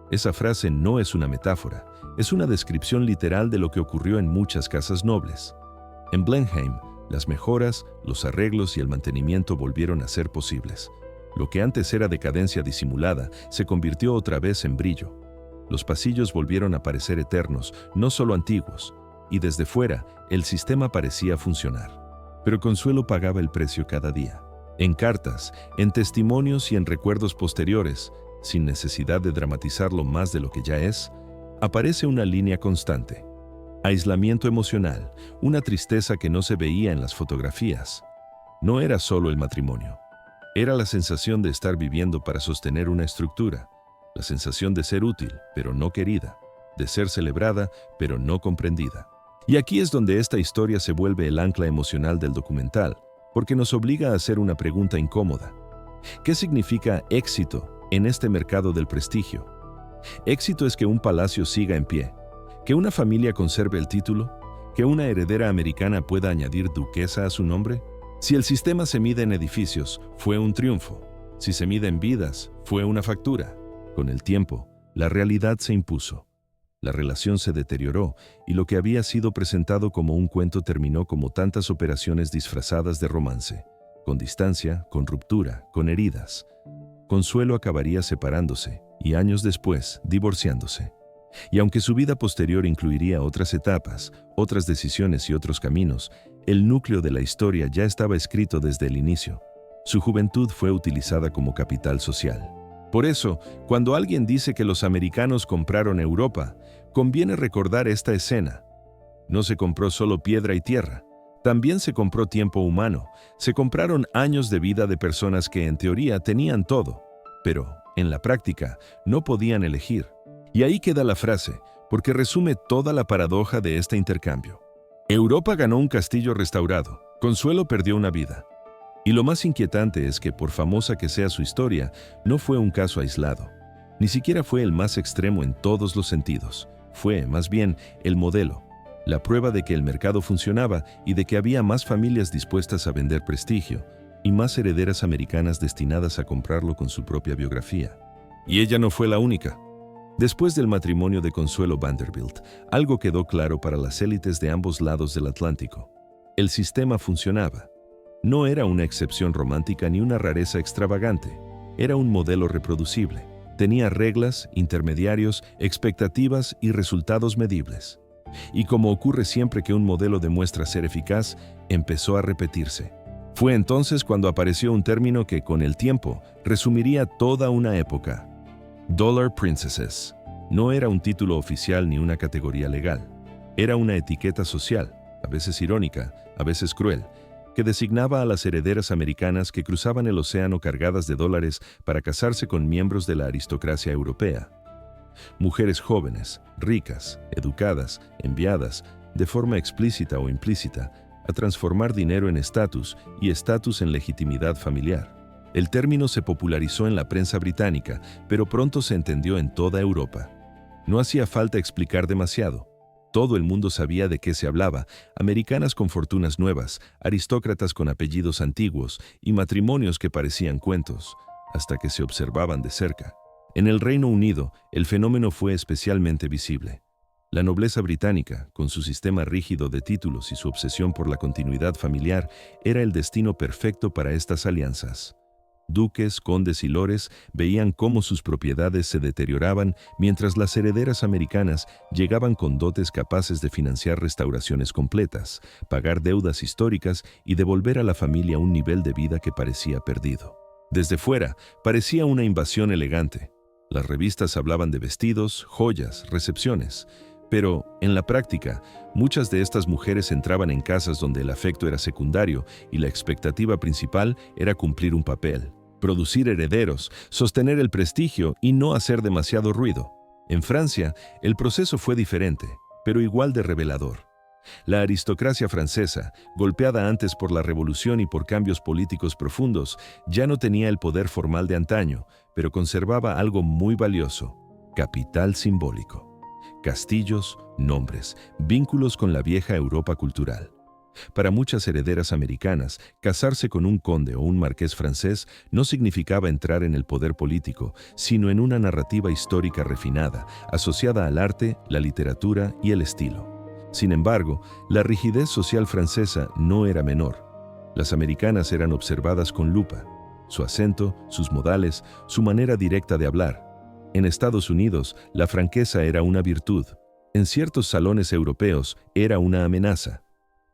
Esa frase no es una metáfora, es una descripción literal de lo que ocurrió en muchas casas nobles. En Blenheim, las mejoras, los arreglos y el mantenimiento volvieron a ser posibles. Lo que antes era decadencia disimulada se convirtió otra vez en brillo. Los pasillos volvieron a parecer eternos, no solo antiguos, y desde fuera el sistema parecía funcionar. Pero Consuelo pagaba el precio cada día. En cartas, en testimonios y en recuerdos posteriores, sin necesidad de dramatizarlo más de lo que ya es, aparece una línea constante. Aislamiento emocional, una tristeza que no se veía en las fotografías. No era solo el matrimonio. Era la sensación de estar viviendo para sostener una estructura, la sensación de ser útil, pero no querida, de ser celebrada, pero no comprendida. Y aquí es donde esta historia se vuelve el ancla emocional del documental, porque nos obliga a hacer una pregunta incómoda. ¿Qué significa éxito en este mercado del prestigio? Éxito es que un palacio siga en pie, que una familia conserve el título, que una heredera americana pueda añadir duquesa a su nombre. Si el sistema se mide en edificios, fue un triunfo. Si se mide en vidas, fue una factura. Con el tiempo, la realidad se impuso. La relación se deterioró y lo que había sido presentado como un cuento terminó como tantas operaciones disfrazadas de romance, con distancia, con ruptura, con heridas. Consuelo acabaría separándose y años después divorciándose. Y aunque su vida posterior incluiría otras etapas, otras decisiones y otros caminos, el núcleo de la historia ya estaba escrito desde el inicio. Su juventud fue utilizada como capital social. Por eso, cuando alguien dice que los americanos compraron Europa, conviene recordar esta escena. No se compró solo piedra y tierra, también se compró tiempo humano, se compraron años de vida de personas que en teoría tenían todo, pero, en la práctica, no podían elegir. Y ahí queda la frase, porque resume toda la paradoja de este intercambio. Europa ganó un castillo restaurado, Consuelo perdió una vida. Y lo más inquietante es que, por famosa que sea su historia, no fue un caso aislado. Ni siquiera fue el más extremo en todos los sentidos. Fue, más bien, el modelo, la prueba de que el mercado funcionaba y de que había más familias dispuestas a vender prestigio y más herederas americanas destinadas a comprarlo con su propia biografía. Y ella no fue la única. Después del matrimonio de Consuelo Vanderbilt, algo quedó claro para las élites de ambos lados del Atlántico. El sistema funcionaba. No era una excepción romántica ni una rareza extravagante. Era un modelo reproducible. Tenía reglas, intermediarios, expectativas y resultados medibles. Y como ocurre siempre que un modelo demuestra ser eficaz, empezó a repetirse. Fue entonces cuando apareció un término que, con el tiempo, resumiría toda una época. Dollar Princesses. No era un título oficial ni una categoría legal. Era una etiqueta social, a veces irónica, a veces cruel, que designaba a las herederas americanas que cruzaban el océano cargadas de dólares para casarse con miembros de la aristocracia europea. Mujeres jóvenes, ricas, educadas, enviadas, de forma explícita o implícita, a transformar dinero en estatus y estatus en legitimidad familiar. El término se popularizó en la prensa británica, pero pronto se entendió en toda Europa. No hacía falta explicar demasiado. Todo el mundo sabía de qué se hablaba: americanas con fortunas nuevas, aristócratas con apellidos antiguos y matrimonios que parecían cuentos, hasta que se observaban de cerca. En el Reino Unido, el fenómeno fue especialmente visible. La nobleza británica, con su sistema rígido de títulos y su obsesión por la continuidad familiar, era el destino perfecto para estas alianzas. Duques, condes y lores veían cómo sus propiedades se deterioraban mientras las herederas americanas llegaban con dotes capaces de financiar restauraciones completas, pagar deudas históricas y devolver a la familia un nivel de vida que parecía perdido. Desde fuera, parecía una invasión elegante. Las revistas hablaban de vestidos, joyas, recepciones. Pero, en la práctica, muchas de estas mujeres entraban en casas donde el afecto era secundario y la expectativa principal era cumplir un papel, producir herederos, sostener el prestigio y no hacer demasiado ruido. En Francia, el proceso fue diferente, pero igual de revelador. La aristocracia francesa, golpeada antes por la revolución y por cambios políticos profundos, ya no tenía el poder formal de antaño, pero conservaba algo muy valioso: capital simbólico. Castillos, nombres, vínculos con la vieja Europa cultural. Para muchas herederas americanas, casarse con un conde o un marqués francés no significaba entrar en el poder político, sino en una narrativa histórica refinada, asociada al arte, la literatura y el estilo. Sin embargo, la rigidez social francesa no era menor. Las americanas eran observadas con lupa. Su acento, sus modales, su manera directa de hablar. En Estados Unidos, la franqueza era una virtud. En ciertos salones europeos, era una amenaza.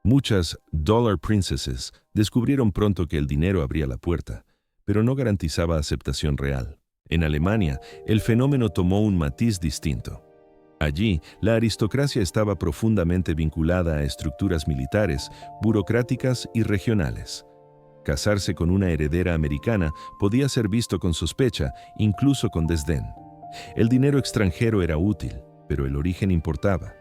Muchas Dollar Princesses descubrieron pronto que el dinero abría la puerta, pero no garantizaba aceptación real. En Alemania, el fenómeno tomó un matiz distinto. Allí, la aristocracia estaba profundamente vinculada a estructuras militares, burocráticas y regionales. Casarse con una heredera americana podía ser visto con sospecha, incluso con desdén. El dinero extranjero era útil, pero el origen importaba.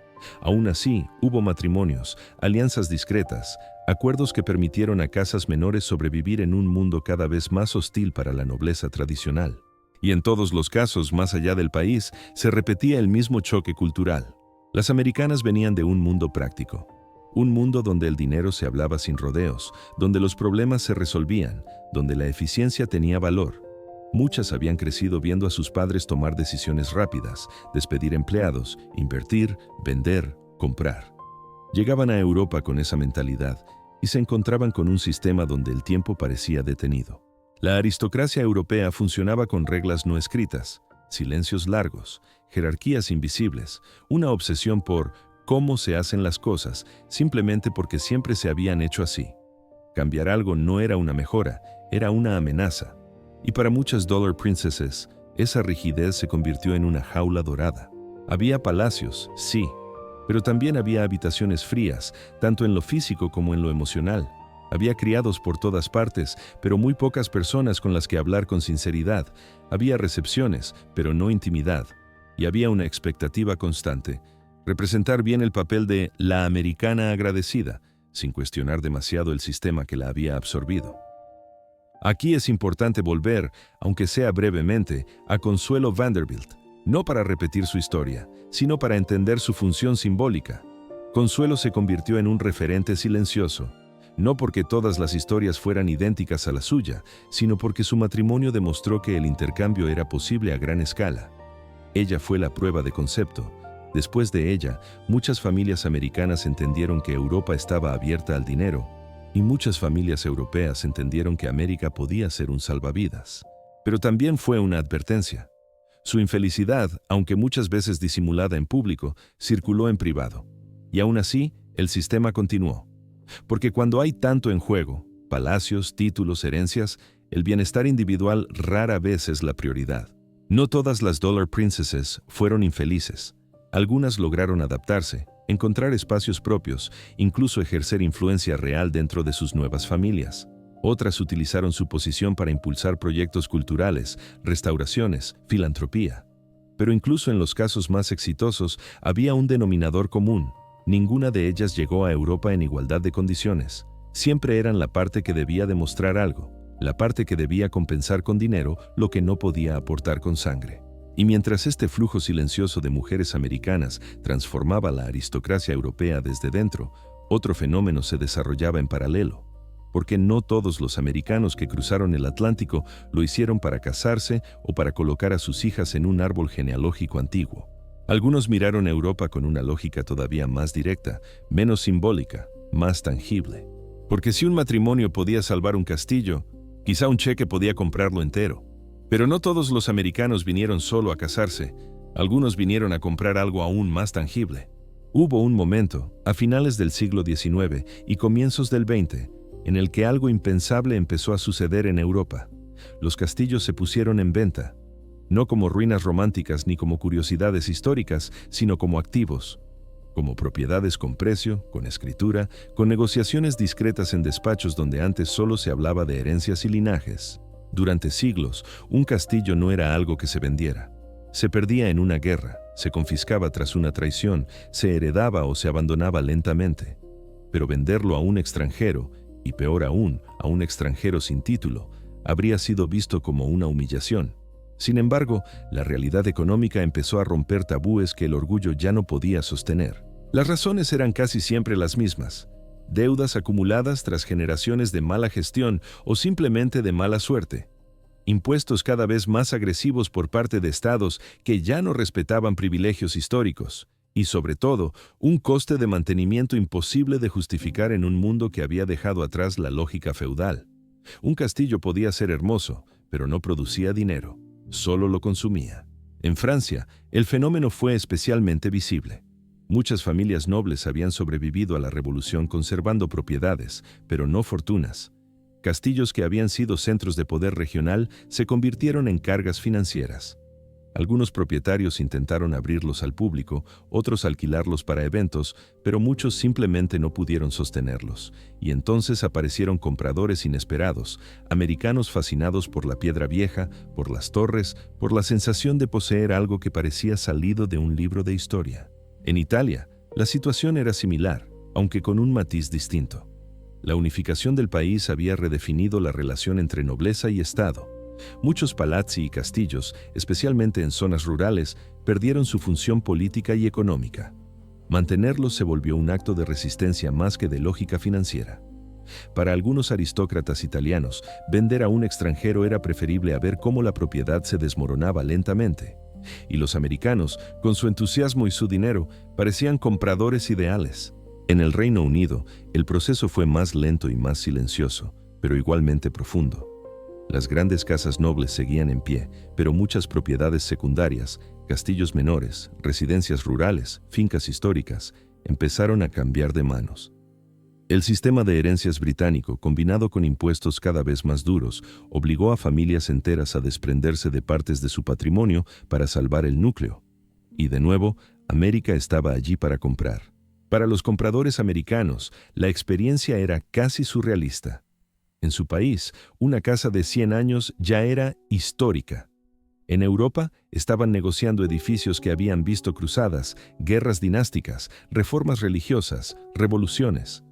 Aún así, hubo matrimonios, alianzas discretas, acuerdos que permitieron a casas menores sobrevivir en un mundo cada vez más hostil para la nobleza tradicional. Y en todos los casos, más allá del país, se repetía el mismo choque cultural. Las americanas venían de un mundo práctico. Un mundo donde el dinero se hablaba sin rodeos, donde los problemas se resolvían, donde la eficiencia tenía valor. Muchas habían crecido viendo a sus padres tomar decisiones rápidas, despedir empleados, invertir, vender, comprar. Llegaban a Europa con esa mentalidad y se encontraban con un sistema donde el tiempo parecía detenido. La aristocracia europea funcionaba con reglas no escritas, silencios largos, jerarquías invisibles, una obsesión por cómo se hacen las cosas, simplemente porque siempre se habían hecho así. Cambiar algo no era una mejora, era una amenaza. Y para muchas Dollar Princesses, esa rigidez se convirtió en una jaula dorada. Había palacios, sí, pero también había habitaciones frías, tanto en lo físico como en lo emocional. Había criados por todas partes, pero muy pocas personas con las que hablar con sinceridad. Había recepciones, pero no intimidad. Y había una expectativa constante: representar bien el papel de la americana agradecida, sin cuestionar demasiado el sistema que la había absorbido. Aquí es importante volver, aunque sea brevemente, a Consuelo Vanderbilt, no para repetir su historia, sino para entender su función simbólica. Consuelo se convirtió en un referente silencioso, no porque todas las historias fueran idénticas a la suya, sino porque su matrimonio demostró que el intercambio era posible a gran escala. Ella fue la prueba de concepto. Después de ella, muchas familias americanas entendieron que Europa estaba abierta al dinero, y muchas familias europeas entendieron que América podía ser un salvavidas. Pero también fue una advertencia. Su infelicidad, aunque muchas veces disimulada en público, circuló en privado. Y aún así, el sistema continuó. Porque cuando hay tanto en juego, palacios, títulos, herencias, el bienestar individual rara vez es la prioridad. No todas las Dollar Princesses fueron infelices. Algunas lograron adaptarse, encontrar espacios propios, incluso ejercer influencia real dentro de sus nuevas familias. Otras utilizaron su posición para impulsar proyectos culturales, restauraciones, filantropía. Pero incluso en los casos más exitosos había un denominador común. Ninguna de ellas llegó a Europa en igualdad de condiciones. Siempre eran la parte que debía demostrar algo, la parte que debía compensar con dinero lo que no podía aportar con sangre. Y mientras este flujo silencioso de mujeres americanas transformaba la aristocracia europea desde dentro, otro fenómeno se desarrollaba en paralelo. Porque no todos los americanos que cruzaron el Atlántico lo hicieron para casarse o para colocar a sus hijas en un árbol genealógico antiguo. Algunos miraron a Europa con una lógica todavía más directa, menos simbólica, más tangible. Porque si un matrimonio podía salvar un castillo, quizá un cheque podía comprarlo entero. Pero no todos los americanos vinieron solo a casarse, algunos vinieron a comprar algo aún más tangible. Hubo un momento, a finales del siglo XIX y comienzos del XX, en el que algo impensable empezó a suceder en Europa. Los castillos se pusieron en venta, no como ruinas románticas ni como curiosidades históricas, sino como activos, como propiedades con precio, con escritura, con negociaciones discretas en despachos donde antes solo se hablaba de herencias y linajes. Durante siglos, un castillo no era algo que se vendiera. Se perdía en una guerra, se confiscaba tras una traición, se heredaba o se abandonaba lentamente. Pero venderlo a un extranjero, y peor aún, a un extranjero sin título, habría sido visto como una humillación. Sin embargo, la realidad económica empezó a romper tabúes que el orgullo ya no podía sostener. Las razones eran casi siempre las mismas. Deudas acumuladas tras generaciones de mala gestión o simplemente de mala suerte. Impuestos cada vez más agresivos por parte de estados que ya no respetaban privilegios históricos. Y sobre todo, un coste de mantenimiento imposible de justificar en un mundo que había dejado atrás la lógica feudal. Un castillo podía ser hermoso, pero no producía dinero, solo lo consumía. En Francia, el fenómeno fue especialmente visible. Muchas familias nobles habían sobrevivido a la revolución conservando propiedades, pero no fortunas. Castillos que habían sido centros de poder regional se convirtieron en cargas financieras. Algunos propietarios intentaron abrirlos al público, otros alquilarlos para eventos, pero muchos simplemente no pudieron sostenerlos. Y entonces aparecieron compradores inesperados, americanos fascinados por la piedra vieja, por las torres, por la sensación de poseer algo que parecía salido de un libro de historia. En Italia, la situación era similar, aunque con un matiz distinto. La unificación del país había redefinido la relación entre nobleza y Estado. Muchos palazzi y castillos, especialmente en zonas rurales, perdieron su función política y económica. Mantenerlos se volvió un acto de resistencia más que de lógica financiera. Para algunos aristócratas italianos, vender a un extranjero era preferible a ver cómo la propiedad se desmoronaba lentamente. Y los americanos, con su entusiasmo y su dinero, parecían compradores ideales. En el Reino Unido, el proceso fue más lento y más silencioso, pero igualmente profundo. Las grandes casas nobles seguían en pie, pero muchas propiedades secundarias, castillos menores, residencias rurales, fincas históricas, empezaron a cambiar de manos. El sistema de herencias británico, combinado con impuestos cada vez más duros, obligó a familias enteras a desprenderse de partes de su patrimonio para salvar el núcleo. Y de nuevo, América estaba allí para comprar. Para los compradores americanos, la experiencia era casi surrealista. En su país, una casa de 100 años ya era histórica. En Europa, estaban negociando edificios que habían visto cruzadas, guerras dinásticas, reformas religiosas, revoluciones.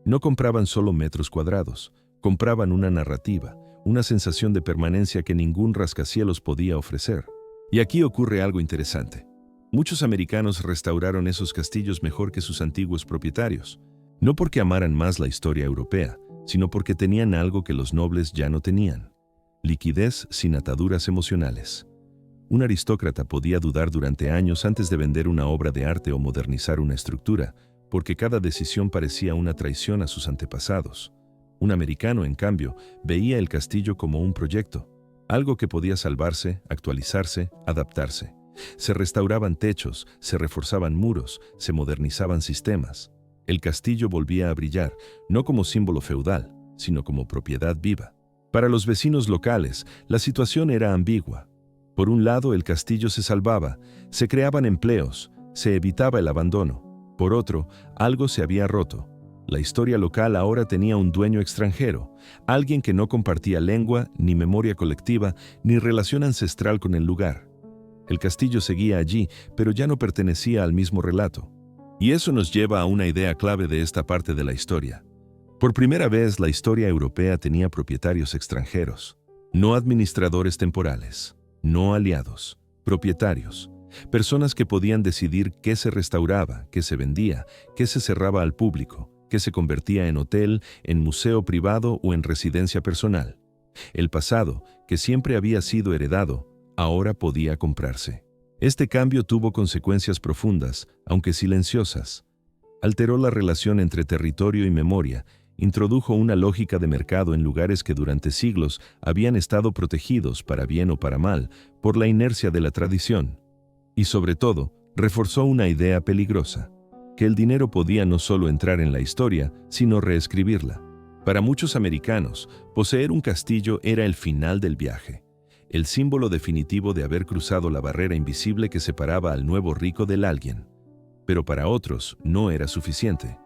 No compraban solo metros cuadrados, Compraban una narrativa, una sensación de permanencia que ningún rascacielos podía ofrecer. Y aquí ocurre algo interesante. Muchos americanos restauraron esos castillos mejor que sus antiguos propietarios, no porque amaran más la historia europea, sino porque tenían algo que los nobles ya no tenían: liquidez sin ataduras emocionales. Un aristócrata podía dudar durante años antes de vender una obra de arte o modernizar una estructura, porque cada decisión parecía una traición a sus antepasados. Un americano, en cambio, veía el castillo como un proyecto, algo que podía salvarse, actualizarse, adaptarse. Se restauraban techos, se reforzaban muros, se modernizaban sistemas. El castillo volvía a brillar, no como símbolo feudal, sino como propiedad viva. Para los vecinos locales, la situación era ambigua. Por un lado, el castillo se salvaba, se creaban empleos, se evitaba el abandono. Por otro, algo se había roto. La historia local ahora tenía un dueño extranjero, alguien que no compartía lengua, ni memoria colectiva, ni relación ancestral con el lugar. El castillo seguía allí, pero ya no pertenecía al mismo relato. Y eso nos lleva a una idea clave de esta parte de la historia. Por primera vez, la historia europea tenía propietarios extranjeros, no administradores temporales, no aliados, propietarios, personas que podían decidir qué se restauraba, qué se vendía, qué se cerraba al público, qué se convertía en hotel, en museo privado o en residencia personal. El pasado, que siempre había sido heredado, ahora podía comprarse. Este cambio tuvo consecuencias profundas, aunque silenciosas. Alteró la relación entre territorio y memoria, introdujo una lógica de mercado en lugares que durante siglos habían estado protegidos, para bien o para mal, por la inercia de la tradición. Y sobre todo, reforzó una idea peligrosa: que el dinero podía no solo entrar en la historia, sino reescribirla. Para muchos americanos, poseer un castillo era el final del viaje, el símbolo definitivo de haber cruzado la barrera invisible que separaba al nuevo rico del alguien. Pero para otros no era suficiente,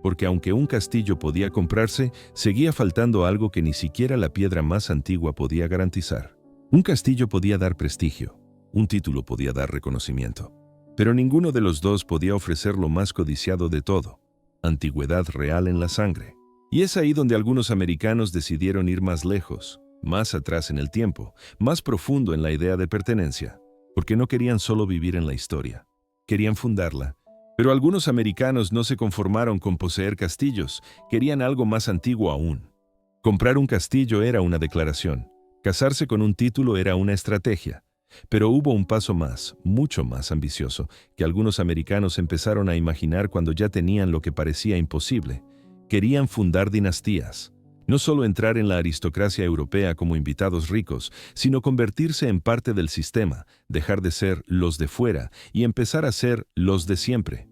porque aunque un castillo podía comprarse, seguía faltando algo que ni siquiera la piedra más antigua podía garantizar. Un castillo podía dar prestigio, un título podía dar reconocimiento, pero ninguno de los dos podía ofrecer lo más codiciado de todo: antigüedad real en la sangre. Y es ahí donde algunos americanos decidieron ir más lejos, más atrás en el tiempo, más profundo en la idea de pertenencia, porque no querían solo vivir en la historia, querían fundarla. Pero algunos americanos no se conformaron con poseer castillos, querían algo más antiguo aún. Comprar un castillo era una declaración, casarse con un título era una estrategia, pero hubo un paso más, mucho más ambicioso, que algunos americanos empezaron a imaginar cuando ya tenían lo que parecía imposible. Querían fundar dinastías. No solo entrar en la aristocracia europea como invitados ricos, sino convertirse en parte del sistema, dejar de ser los de fuera y empezar a ser los de siempre.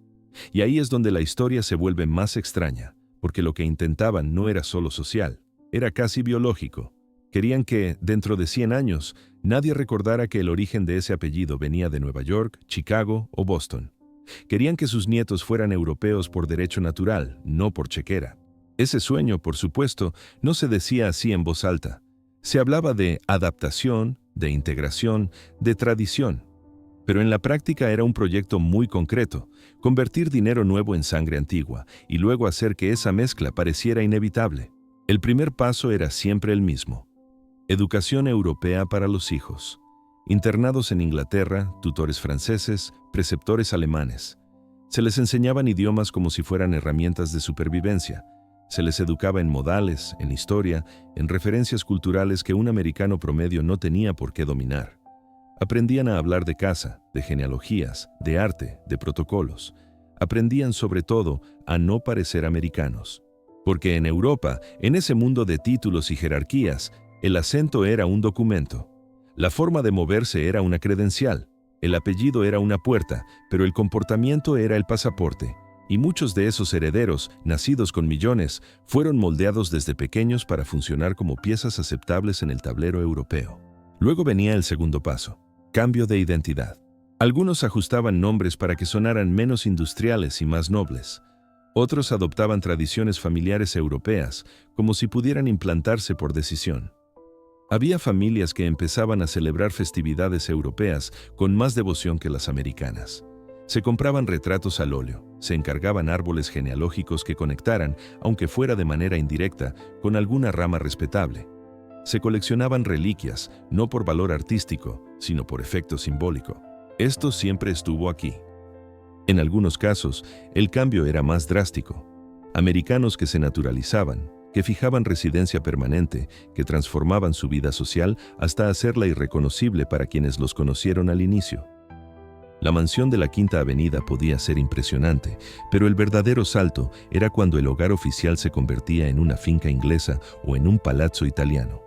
Y ahí es donde la historia se vuelve más extraña, porque lo que intentaban no era solo social, era casi biológico. Querían que, dentro de 100 años, nadie recordara que el origen de ese apellido venía de Nueva York, Chicago o Boston. Querían que sus nietos fueran europeos por derecho natural, no por chequera. Ese sueño, por supuesto, no se decía así en voz alta. Se hablaba de adaptación, de integración, de tradición. Pero en la práctica era un proyecto muy concreto: convertir dinero nuevo en sangre antigua y luego hacer que esa mezcla pareciera inevitable. El primer paso era siempre el mismo: educación europea para los hijos. Internados en Inglaterra, tutores franceses, preceptores alemanes. Se les enseñaban idiomas como si fueran herramientas de supervivencia. Se les educaba en modales, en historia, en referencias culturales que un americano promedio no tenía por qué dominar. Aprendían a hablar de casa, de genealogías, de arte, de protocolos. Aprendían sobre todo a no parecer americanos. Porque en Europa, en ese mundo de títulos y jerarquías, el acento era un documento. La forma de moverse era una credencial. El apellido era una puerta, pero el comportamiento era el pasaporte. Y muchos de esos herederos, nacidos con millones, fueron moldeados desde pequeños para funcionar como piezas aceptables en el tablero europeo. Luego venía el segundo paso: cambio de identidad. Algunos ajustaban nombres para que sonaran menos industriales y más nobles. Otros adoptaban tradiciones familiares europeas, como si pudieran implantarse por decisión. Había familias que empezaban a celebrar festividades europeas con más devoción que las americanas. Se compraban retratos al óleo, se encargaban árboles genealógicos que conectaran, aunque fuera de manera indirecta, con alguna rama respetable. Se coleccionaban reliquias, no por valor artístico, sino por efecto simbólico. Esto siempre estuvo aquí. En algunos casos, el cambio era más drástico. Americanos que se naturalizaban, que fijaban residencia permanente, que transformaban su vida social hasta hacerla irreconocible para quienes los conocieron al inicio. La mansión de la Quinta Avenida podía ser impresionante, pero el verdadero salto era cuando el hogar oficial se convertía en una finca inglesa o en un palazzo italiano.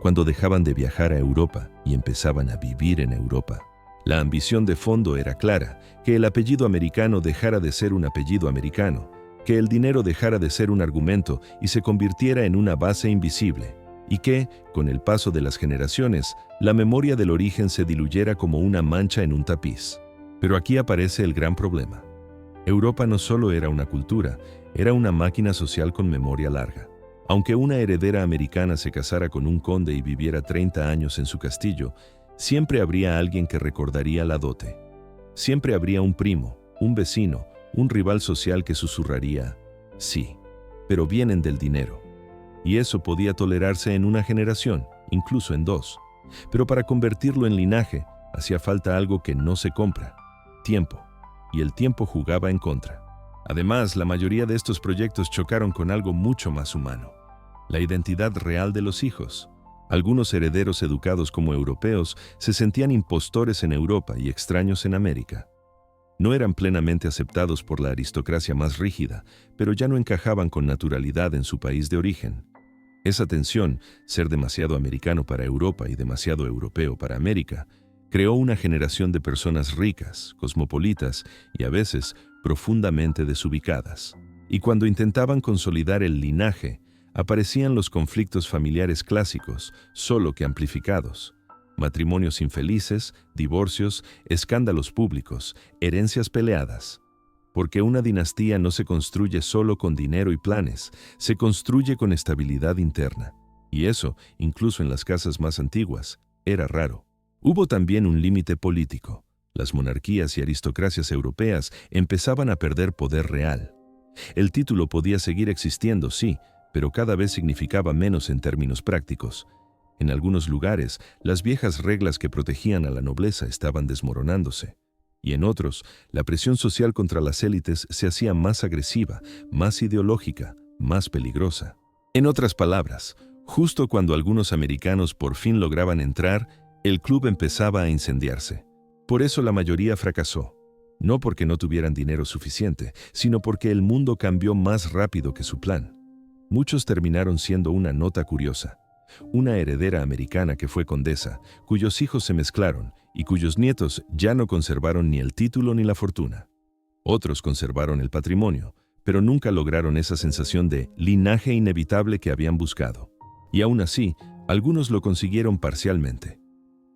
Cuando dejaban de viajar a Europa y empezaban a vivir en Europa. La ambición de fondo era clara, que el apellido americano dejara de ser un apellido americano, que el dinero dejara de ser un argumento y se convirtiera en una base invisible, y que, con el paso de las generaciones, la memoria del origen se diluyera como una mancha en un tapiz. Pero aquí aparece el gran problema. Europa no solo era una cultura, era una máquina social con memoria larga. Aunque una heredera americana se casara con un conde y viviera 30 años en su castillo, siempre habría alguien que recordaría la dote. Siempre habría un primo, un vecino, un rival social que susurraría, sí, pero vienen del dinero. Y eso podía tolerarse en una generación, incluso en dos. Pero para convertirlo en linaje, hacía falta algo que no se compra: tiempo. Y el tiempo jugaba en contra. Además, la mayoría de estos proyectos chocaron con algo mucho más humano: la identidad real de los hijos. Algunos herederos educados como europeos se sentían impostores en Europa y extraños en América. No eran plenamente aceptados por la aristocracia más rígida, pero ya no encajaban con naturalidad en su país de origen. Esa tensión, ser demasiado americano para Europa y demasiado europeo para América, creó una generación de personas ricas, cosmopolitas y a veces profundamente desubicadas. Y cuando intentaban consolidar el linaje, aparecían los conflictos familiares clásicos, solo que amplificados. Matrimonios infelices, divorcios, escándalos públicos, herencias peleadas. Porque una dinastía no se construye solo con dinero y planes, se construye con estabilidad interna. Y eso, incluso en las casas más antiguas, era raro. Hubo también un límite político. Las monarquías y aristocracias europeas empezaban a perder poder real. El título podía seguir existiendo, sí, pero cada vez significaba menos en términos prácticos. En algunos lugares, las viejas reglas que protegían a la nobleza estaban desmoronándose. Y en otros, la presión social contra las élites se hacía más agresiva, más ideológica, más peligrosa. En otras palabras, justo cuando algunos americanos por fin lograban entrar, el club empezaba a incendiarse. Por eso la mayoría fracasó. No porque no tuvieran dinero suficiente, sino porque el mundo cambió más rápido que su plan. Muchos terminaron siendo una nota curiosa. Una heredera americana que fue condesa, cuyos hijos se mezclaron y cuyos nietos ya no conservaron ni el título ni la fortuna. Otros conservaron el patrimonio, pero nunca lograron esa sensación de linaje inevitable que habían buscado. Y aún así, algunos lo consiguieron parcialmente.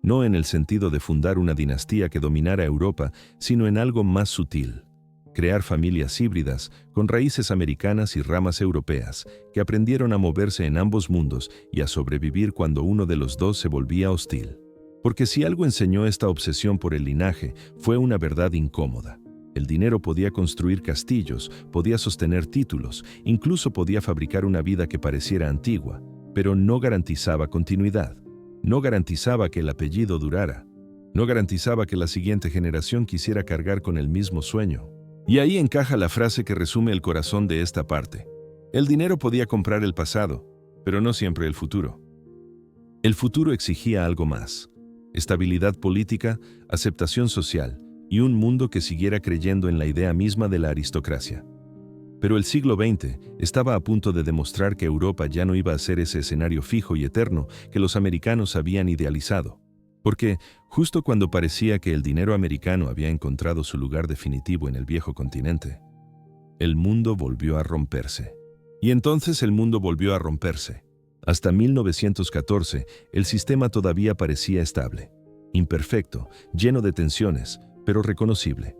No en el sentido de fundar una dinastía que dominara Europa, sino en algo más sutil. Crear familias híbridas, con raíces americanas y ramas europeas, que aprendieron a moverse en ambos mundos y a sobrevivir cuando uno de los dos se volvía hostil. Porque si algo enseñó esta obsesión por el linaje, fue una verdad incómoda. El dinero podía construir castillos, podía sostener títulos, incluso podía fabricar una vida que pareciera antigua, pero no garantizaba continuidad. No garantizaba que el apellido durara. No garantizaba que la siguiente generación quisiera cargar con el mismo sueño. Y ahí encaja la frase que resume el corazón de esta parte. El dinero podía comprar el pasado, pero no siempre el futuro. El futuro exigía algo más: estabilidad política, aceptación social y un mundo que siguiera creyendo en la idea misma de la aristocracia. Pero el siglo XX estaba a punto de demostrar que Europa ya no iba a ser ese escenario fijo y eterno que los americanos habían idealizado. Porque, justo cuando parecía que el dinero americano había encontrado su lugar definitivo en el viejo continente, el mundo volvió a romperse. Y entonces el mundo volvió a romperse. Hasta 1914, el sistema todavía parecía estable, imperfecto, lleno de tensiones, pero reconocible.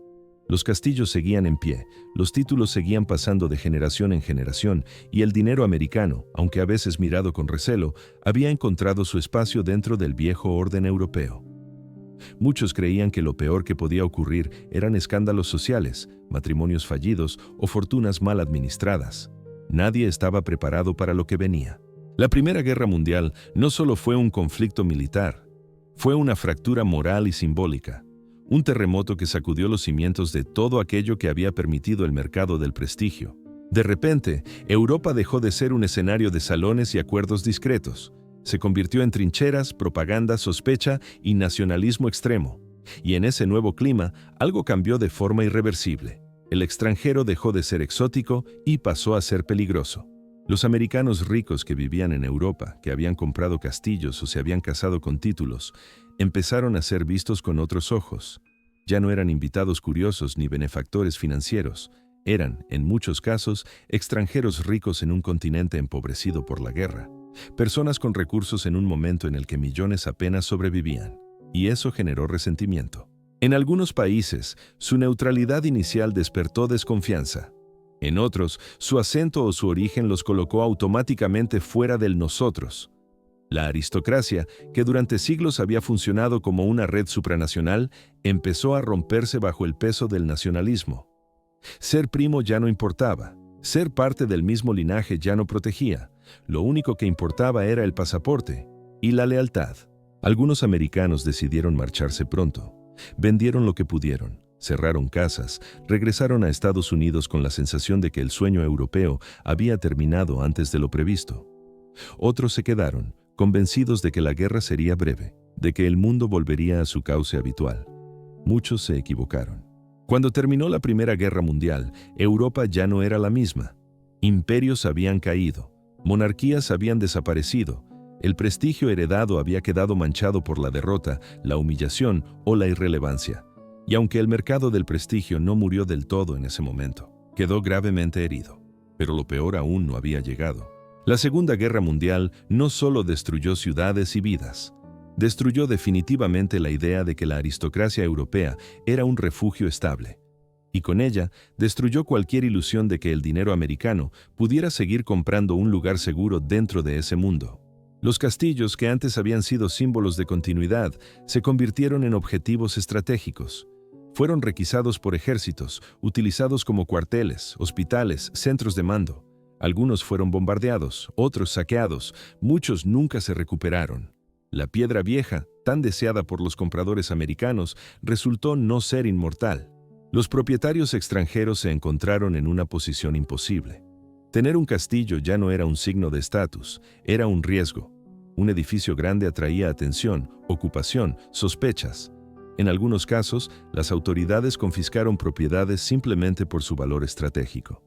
Los castillos seguían en pie, los títulos seguían pasando de generación en generación y el dinero americano, aunque a veces mirado con recelo, había encontrado su espacio dentro del viejo orden europeo. Muchos creían que lo peor que podía ocurrir eran escándalos sociales, matrimonios fallidos o fortunas mal administradas. Nadie estaba preparado para lo que venía. La Primera Guerra Mundial no solo fue un conflicto militar, fue una fractura moral y simbólica, un terremoto que sacudió los cimientos de todo aquello que había permitido el mercado del prestigio. De repente, Europa dejó de ser un escenario de salones y acuerdos discretos. Se convirtió en trincheras, propaganda, sospecha y nacionalismo extremo. Y en ese nuevo clima, algo cambió de forma irreversible. El extranjero dejó de ser exótico y pasó a ser peligroso. Los americanos ricos que vivían en Europa, que habían comprado castillos o se habían casado con títulos, empezaron a ser vistos con otros ojos. Ya no eran invitados curiosos ni benefactores financieros. Eran, en muchos casos, extranjeros ricos en un continente empobrecido por la guerra. Personas con recursos en un momento en el que millones apenas sobrevivían. Y eso generó resentimiento. En algunos países, su neutralidad inicial despertó desconfianza. En otros, su acento o su origen los colocó automáticamente fuera del nosotros. La aristocracia, que durante siglos había funcionado como una red supranacional, empezó a romperse bajo el peso del nacionalismo. Ser primo ya no importaba. Ser parte del mismo linaje ya no protegía. Lo único que importaba era el pasaporte y la lealtad. Algunos americanos decidieron marcharse pronto. Vendieron lo que pudieron, cerraron casas, regresaron a Estados Unidos con la sensación de que el sueño europeo había terminado antes de lo previsto. Otros se quedaron, convencidos de que la guerra sería breve, de que el mundo volvería a su cauce habitual. Muchos se equivocaron. Cuando terminó la Primera Guerra Mundial, Europa ya no era la misma. Imperios habían caído, monarquías habían desaparecido, el prestigio heredado había quedado manchado por la derrota, la humillación o la irrelevancia. Y aunque el mercado del prestigio no murió del todo en ese momento, quedó gravemente herido. Pero lo peor aún no había llegado. La Segunda Guerra Mundial no solo destruyó ciudades y vidas, destruyó definitivamente la idea de que la aristocracia europea era un refugio estable. Y con ella, destruyó cualquier ilusión de que el dinero americano pudiera seguir comprando un lugar seguro dentro de ese mundo. Los castillos, que antes habían sido símbolos de continuidad, se convirtieron en objetivos estratégicos. Fueron requisados por ejércitos, utilizados como cuarteles, hospitales, centros de mando. Algunos fueron bombardeados, otros saqueados, muchos nunca se recuperaron. La piedra vieja, tan deseada por los compradores americanos, resultó no ser inmortal. Los propietarios extranjeros se encontraron en una posición imposible. Tener un castillo ya no era un signo de estatus, era un riesgo. Un edificio grande atraía atención, ocupación, sospechas. En algunos casos, las autoridades confiscaron propiedades simplemente por su valor estratégico.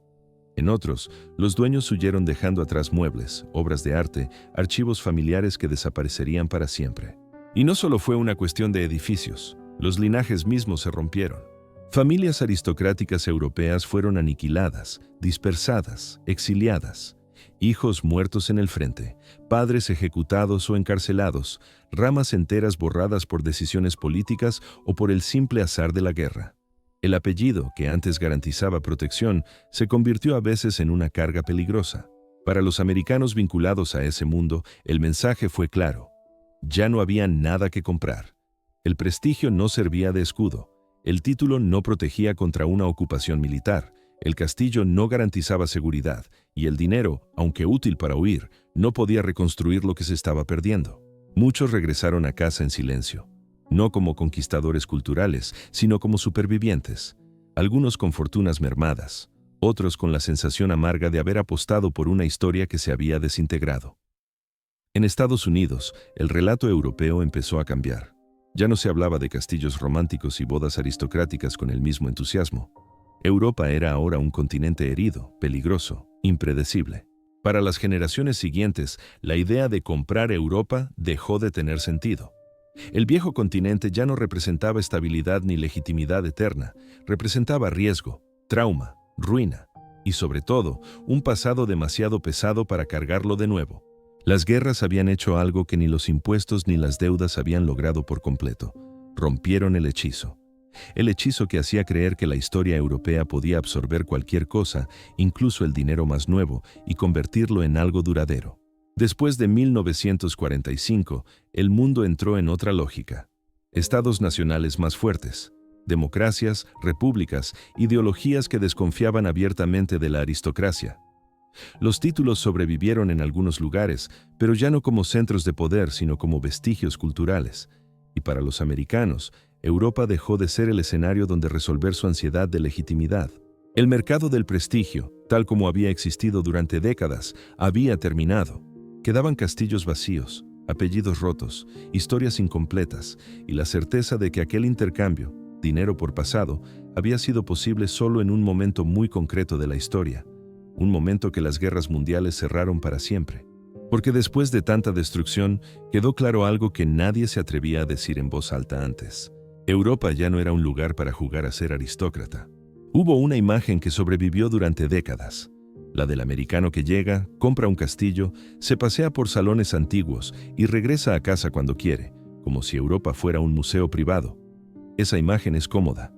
En otros, los dueños huyeron dejando atrás muebles, obras de arte, archivos familiares que desaparecerían para siempre. Y no solo fue una cuestión de edificios, los linajes mismos se rompieron. Familias aristocráticas europeas fueron aniquiladas, dispersadas, exiliadas. Hijos muertos en el frente, padres ejecutados o encarcelados, ramas enteras borradas por decisiones políticas o por el simple azar de la guerra. El apellido, que antes garantizaba protección, se convirtió a veces en una carga peligrosa. Para los americanos vinculados a ese mundo, el mensaje fue claro. Ya no había nada que comprar. El prestigio no servía de escudo. El título no protegía contra una ocupación militar. El castillo no garantizaba seguridad. Y el dinero, aunque útil para huir, no podía reconstruir lo que se estaba perdiendo. Muchos regresaron a casa en silencio. No como conquistadores culturales, sino como supervivientes. Algunos con fortunas mermadas, otros con la sensación amarga de haber apostado por una historia que se había desintegrado. En Estados Unidos, el relato europeo empezó a cambiar. Ya no se hablaba de castillos románticos y bodas aristocráticas con el mismo entusiasmo. Europa era ahora un continente herido, peligroso, impredecible. Para las generaciones siguientes, la idea de comprar Europa dejó de tener sentido. El viejo continente ya no representaba estabilidad ni legitimidad eterna, representaba riesgo, trauma, ruina y, sobre todo, un pasado demasiado pesado para cargarlo de nuevo. Las guerras habían hecho algo que ni los impuestos ni las deudas habían logrado por completo. Rompieron el hechizo. El hechizo que hacía creer que la historia europea podía absorber cualquier cosa, incluso el dinero más nuevo, y convertirlo en algo duradero. Después de 1945, el mundo entró en otra lógica. estados nacionales más fuertes, democracias, repúblicas, ideologías que desconfiaban abiertamente de la aristocracia. Los títulos sobrevivieron en algunos lugares, pero ya no como centros de poder, sino como vestigios culturales. Y para los americanos, Europa dejó de ser el escenario donde resolver su ansiedad de legitimidad. El mercado del prestigio, tal como había existido durante décadas, había terminado. Quedaban castillos vacíos, apellidos rotos, historias incompletas y la certeza de que aquel intercambio, dinero por pasado, había sido posible solo en un momento muy concreto de la historia. Un momento que las guerras mundiales cerraron para siempre. Porque después de tanta destrucción, quedó claro algo que nadie se atrevía a decir en voz alta antes. Europa ya no era un lugar para jugar a ser aristócrata. Hubo una imagen que sobrevivió durante décadas. La del americano que llega, compra un castillo, se pasea por salones antiguos y regresa a casa cuando quiere, como si Europa fuera un museo privado. Esa imagen es cómoda.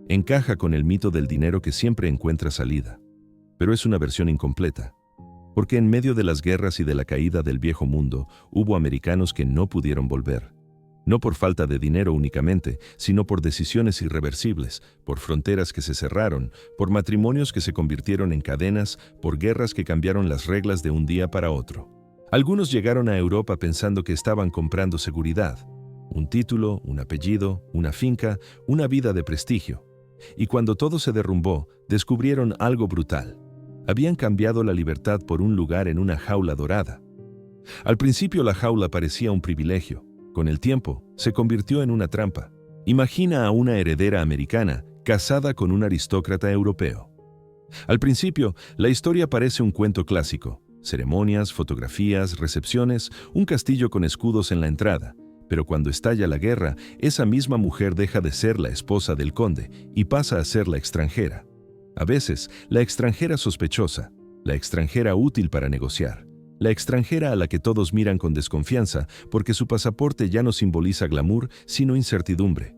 Encaja con el mito del dinero que siempre encuentra salida. Pero es una versión incompleta, porque en medio de las guerras y de la caída del viejo mundo, hubo americanos que no pudieron volver. No por falta de dinero únicamente, sino por decisiones irreversibles, por fronteras que se cerraron, por matrimonios que se convirtieron en cadenas, por guerras que cambiaron las reglas de un día para otro. Algunos llegaron a Europa pensando que estaban comprando seguridad, un título, un apellido, una finca, una vida de prestigio. Y cuando todo se derrumbó, descubrieron algo brutal. Habían cambiado la libertad por un lugar en una jaula dorada. Al principio la jaula parecía un privilegio. Con el tiempo, se convirtió en una trampa. Imagina a una heredera americana casada con un aristócrata europeo. Al principio, la historia parece un cuento clásico. Ceremonias, fotografías, recepciones, un castillo con escudos en la entrada. Pero cuando estalla la guerra, esa misma mujer deja de ser la esposa del conde y pasa a ser la extranjera. A veces, la extranjera sospechosa, la extranjera útil para negociar, la extranjera a la que todos miran con desconfianza porque su pasaporte ya no simboliza glamour, sino incertidumbre.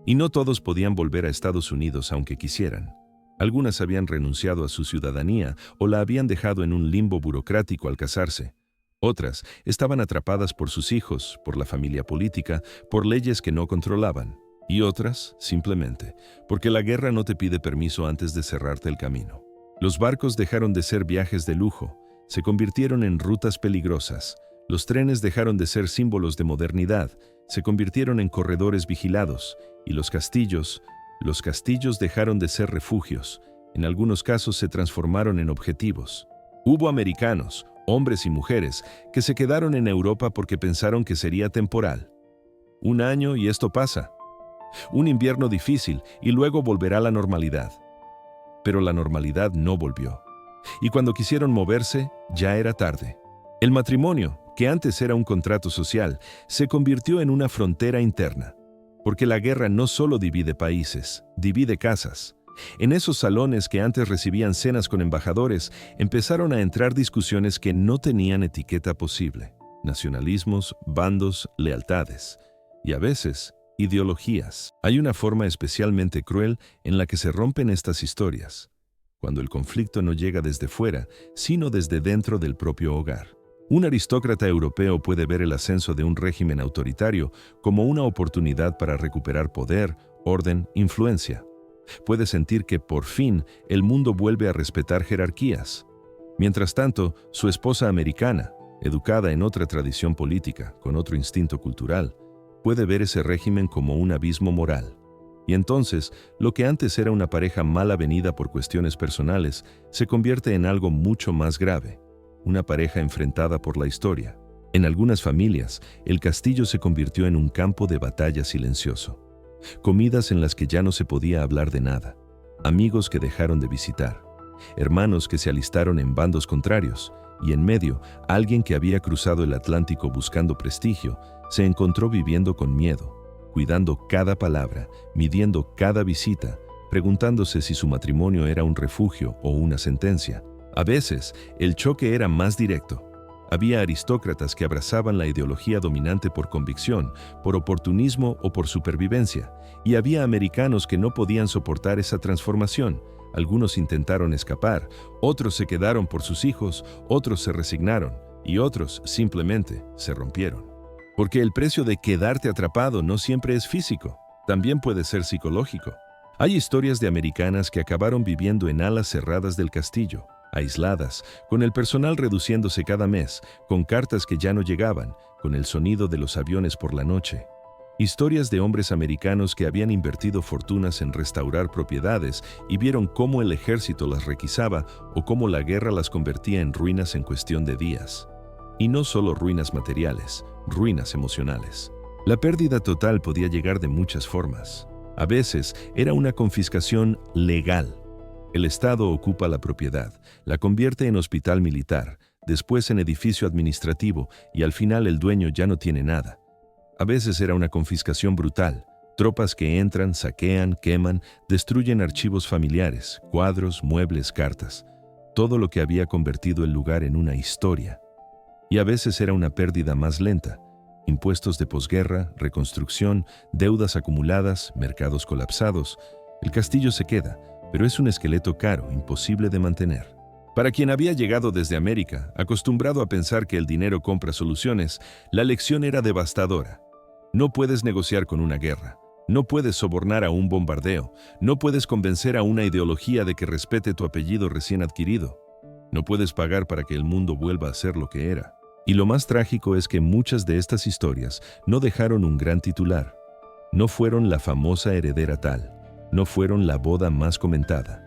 Y no todos podían volver a Estados Unidos aunque quisieran. Algunas habían renunciado a su ciudadanía o la habían dejado en un limbo burocrático al casarse. Otras estaban atrapadas por sus hijos, por la familia política, por leyes que no controlaban. Y otras, simplemente, porque la guerra no te pide permiso antes de cerrarte el camino. Los barcos dejaron de ser viajes de lujo, se convirtieron en rutas peligrosas. Los trenes dejaron de ser símbolos de modernidad, se convirtieron en corredores vigilados. Y los castillos dejaron de ser refugios. En algunos casos se transformaron en objetivos. Hubo americanos, hombres y mujeres, que se quedaron en Europa porque pensaron que sería temporal. Un año y esto pasa. Un invierno difícil y luego volverá la normalidad. Pero la normalidad no volvió. Y cuando quisieron moverse, ya era tarde. El matrimonio, que antes era un contrato social, se convirtió en una frontera interna. Porque la guerra no solo divide países, divide casas. En esos salones que antes recibían cenas con embajadores, empezaron a entrar discusiones que no tenían etiqueta posible. Nacionalismos, bandos, lealtades. Y a veces, ideologías. Hay una forma especialmente cruel en la que se rompen estas historias, cuando el conflicto no llega desde fuera, sino desde dentro del propio hogar. Un aristócrata europeo puede ver el ascenso de un régimen autoritario como una oportunidad para recuperar poder, orden, influencia. Puede sentir que, por fin, el mundo vuelve a respetar jerarquías. Mientras tanto, su esposa americana, educada en otra tradición política, con otro instinto cultural, puede ver ese régimen como un abismo moral. Y entonces, lo que antes era una pareja mal avenida por cuestiones personales, se convierte en algo mucho más grave, una pareja enfrentada por la historia. En algunas familias, el castillo se convirtió en un campo de batalla silencioso. Comidas en las que ya no se podía hablar de nada, amigos que dejaron de visitar, hermanos que se alistaron en bandos contrarios, y en medio, alguien que había cruzado el Atlántico buscando prestigio, se encontró viviendo con miedo, cuidando cada palabra, midiendo cada visita, preguntándose si su matrimonio era un refugio o una sentencia. A veces, el choque era más directo. Había aristócratas que abrazaban la ideología dominante por convicción, por oportunismo o por supervivencia, y había americanos que no podían soportar esa transformación. Algunos intentaron escapar, otros se quedaron por sus hijos, otros se resignaron, y otros simplemente se rompieron. Porque el precio de quedarte atrapado no siempre es físico, también puede ser psicológico. Hay historias de americanas que acabaron viviendo en alas cerradas del castillo, aisladas, con el personal reduciéndose cada mes, con cartas que ya no llegaban, con el sonido de los aviones por la noche. Historias de hombres americanos que habían invertido fortunas en restaurar propiedades y vieron cómo el ejército las requisaba o cómo la guerra las convertía en ruinas en cuestión de días. Y no solo ruinas materiales, ruinas emocionales. La pérdida total podía llegar de muchas formas. A veces era una confiscación legal. El Estado ocupa la propiedad, la convierte en hospital militar, después en edificio administrativo y al final el dueño ya no tiene nada. A veces era una confiscación brutal, tropas que entran, saquean, queman, destruyen archivos familiares, cuadros, muebles, cartas, todo lo que había convertido el lugar en una historia. Y a veces era una pérdida más lenta, impuestos de posguerra, reconstrucción, deudas acumuladas, mercados colapsados. El castillo se queda, pero es un esqueleto caro, imposible de mantener. Para quien había llegado desde América, acostumbrado a pensar que el dinero compra soluciones, la lección era devastadora. No puedes negociar con una guerra, no puedes sobornar a un bombardeo, no puedes convencer a una ideología de que respete tu apellido recién adquirido. No puedes pagar para que el mundo vuelva a ser lo que era. Y lo más trágico es que muchas de estas historias no dejaron un gran titular. No fueron la famosa heredera tal, no fueron la boda más comentada.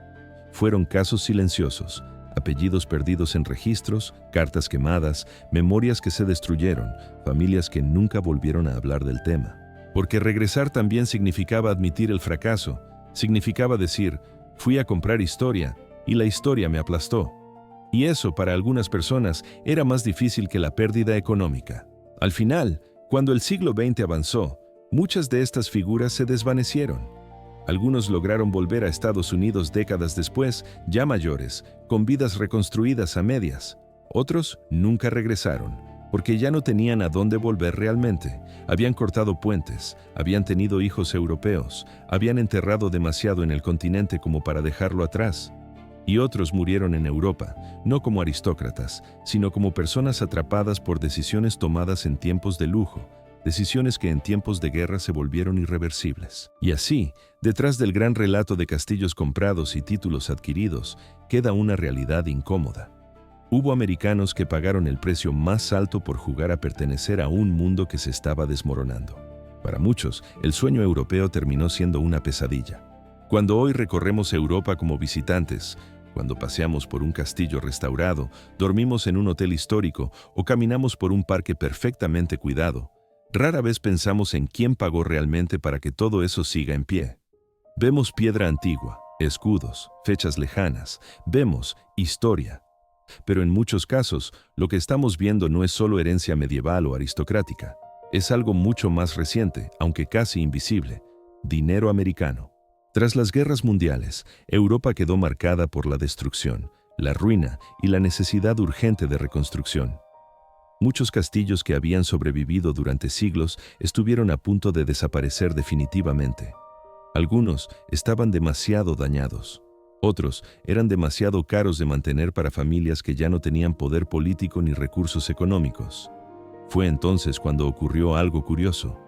Fueron casos silenciosos, apellidos perdidos en registros, cartas quemadas, memorias que se destruyeron, familias que nunca volvieron a hablar del tema. Porque regresar también significaba admitir el fracaso, significaba decir, fui a comprar historia y la historia me aplastó. Y eso para algunas personas era más difícil que la pérdida económica. Al final, cuando el siglo XX avanzó, muchas de estas figuras se desvanecieron. Algunos lograron volver a Estados Unidos décadas después, ya mayores, con vidas reconstruidas a medias. Otros nunca regresaron, porque ya no tenían a dónde volver realmente. Habían cortado puentes, habían tenido hijos europeos, habían enterrado demasiado en el continente como para dejarlo atrás. Y otros murieron en Europa, no como aristócratas, sino como personas atrapadas por decisiones tomadas en tiempos de lujo, decisiones que en tiempos de guerra se volvieron irreversibles. Y así, detrás del gran relato de castillos comprados y títulos adquiridos, queda una realidad incómoda. Hubo americanos que pagaron el precio más alto por jugar a pertenecer a un mundo que se estaba desmoronando. Para muchos, el sueño europeo terminó siendo una pesadilla. Cuando hoy recorremos Europa como visitantes, cuando paseamos por un castillo restaurado, dormimos en un hotel histórico o caminamos por un parque perfectamente cuidado, rara vez pensamos en quién pagó realmente para que todo eso siga en pie. Vemos piedra antigua, escudos, fechas lejanas, vemos historia. Pero en muchos casos, lo que estamos viendo no es solo herencia medieval o aristocrática. Es algo mucho más reciente, aunque casi invisible: dinero americano. Tras las guerras mundiales, Europa quedó marcada por la destrucción, la ruina y la necesidad urgente de reconstrucción. Muchos castillos que habían sobrevivido durante siglos estuvieron a punto de desaparecer definitivamente. Algunos estaban demasiado dañados. Otros eran demasiado caros de mantener para familias que ya no tenían poder político ni recursos económicos. Fue entonces cuando ocurrió algo curioso.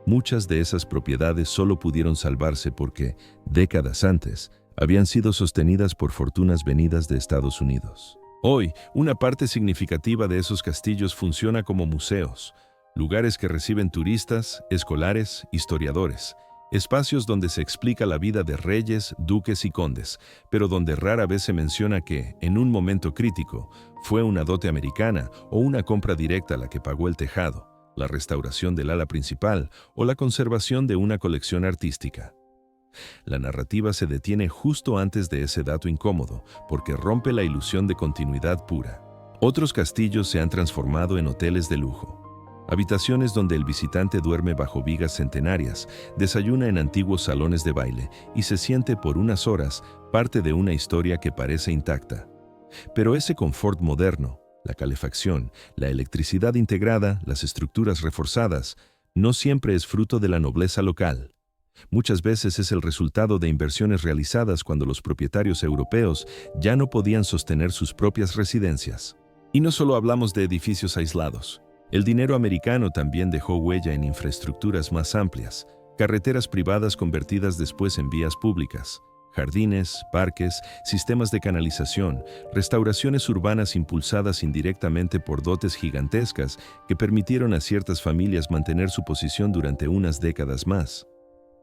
Muchas de esas propiedades solo pudieron salvarse porque, décadas antes, habían sido sostenidas por fortunas venidas de Estados Unidos. Hoy, una parte significativa de esos castillos funciona como museos, lugares que reciben turistas, escolares, historiadores, espacios donde se explica la vida de reyes, duques y condes, pero donde rara vez se menciona que, en un momento crítico, fue una dote americana o una compra directa la que pagó el tejado, la restauración del ala principal o la conservación de una colección artística. La narrativa se detiene justo antes de ese dato incómodo, porque rompe la ilusión de continuidad pura. Otros castillos se han transformado en hoteles de lujo. Habitaciones donde el visitante duerme bajo vigas centenarias, desayuna en antiguos salones de baile y se siente por unas horas parte de una historia que parece intacta. Pero ese confort moderno, la calefacción, la electricidad integrada, las estructuras reforzadas, no siempre es fruto de la nobleza local. Muchas veces es el resultado de inversiones realizadas cuando los propietarios europeos ya no podían sostener sus propias residencias. Y no solo hablamos de edificios aislados. El dinero americano también dejó huella en infraestructuras más amplias, carreteras privadas convertidas después en vías públicas, jardines, parques, sistemas de canalización, restauraciones urbanas impulsadas indirectamente por dotes gigantescas que permitieron a ciertas familias mantener su posición durante unas décadas más.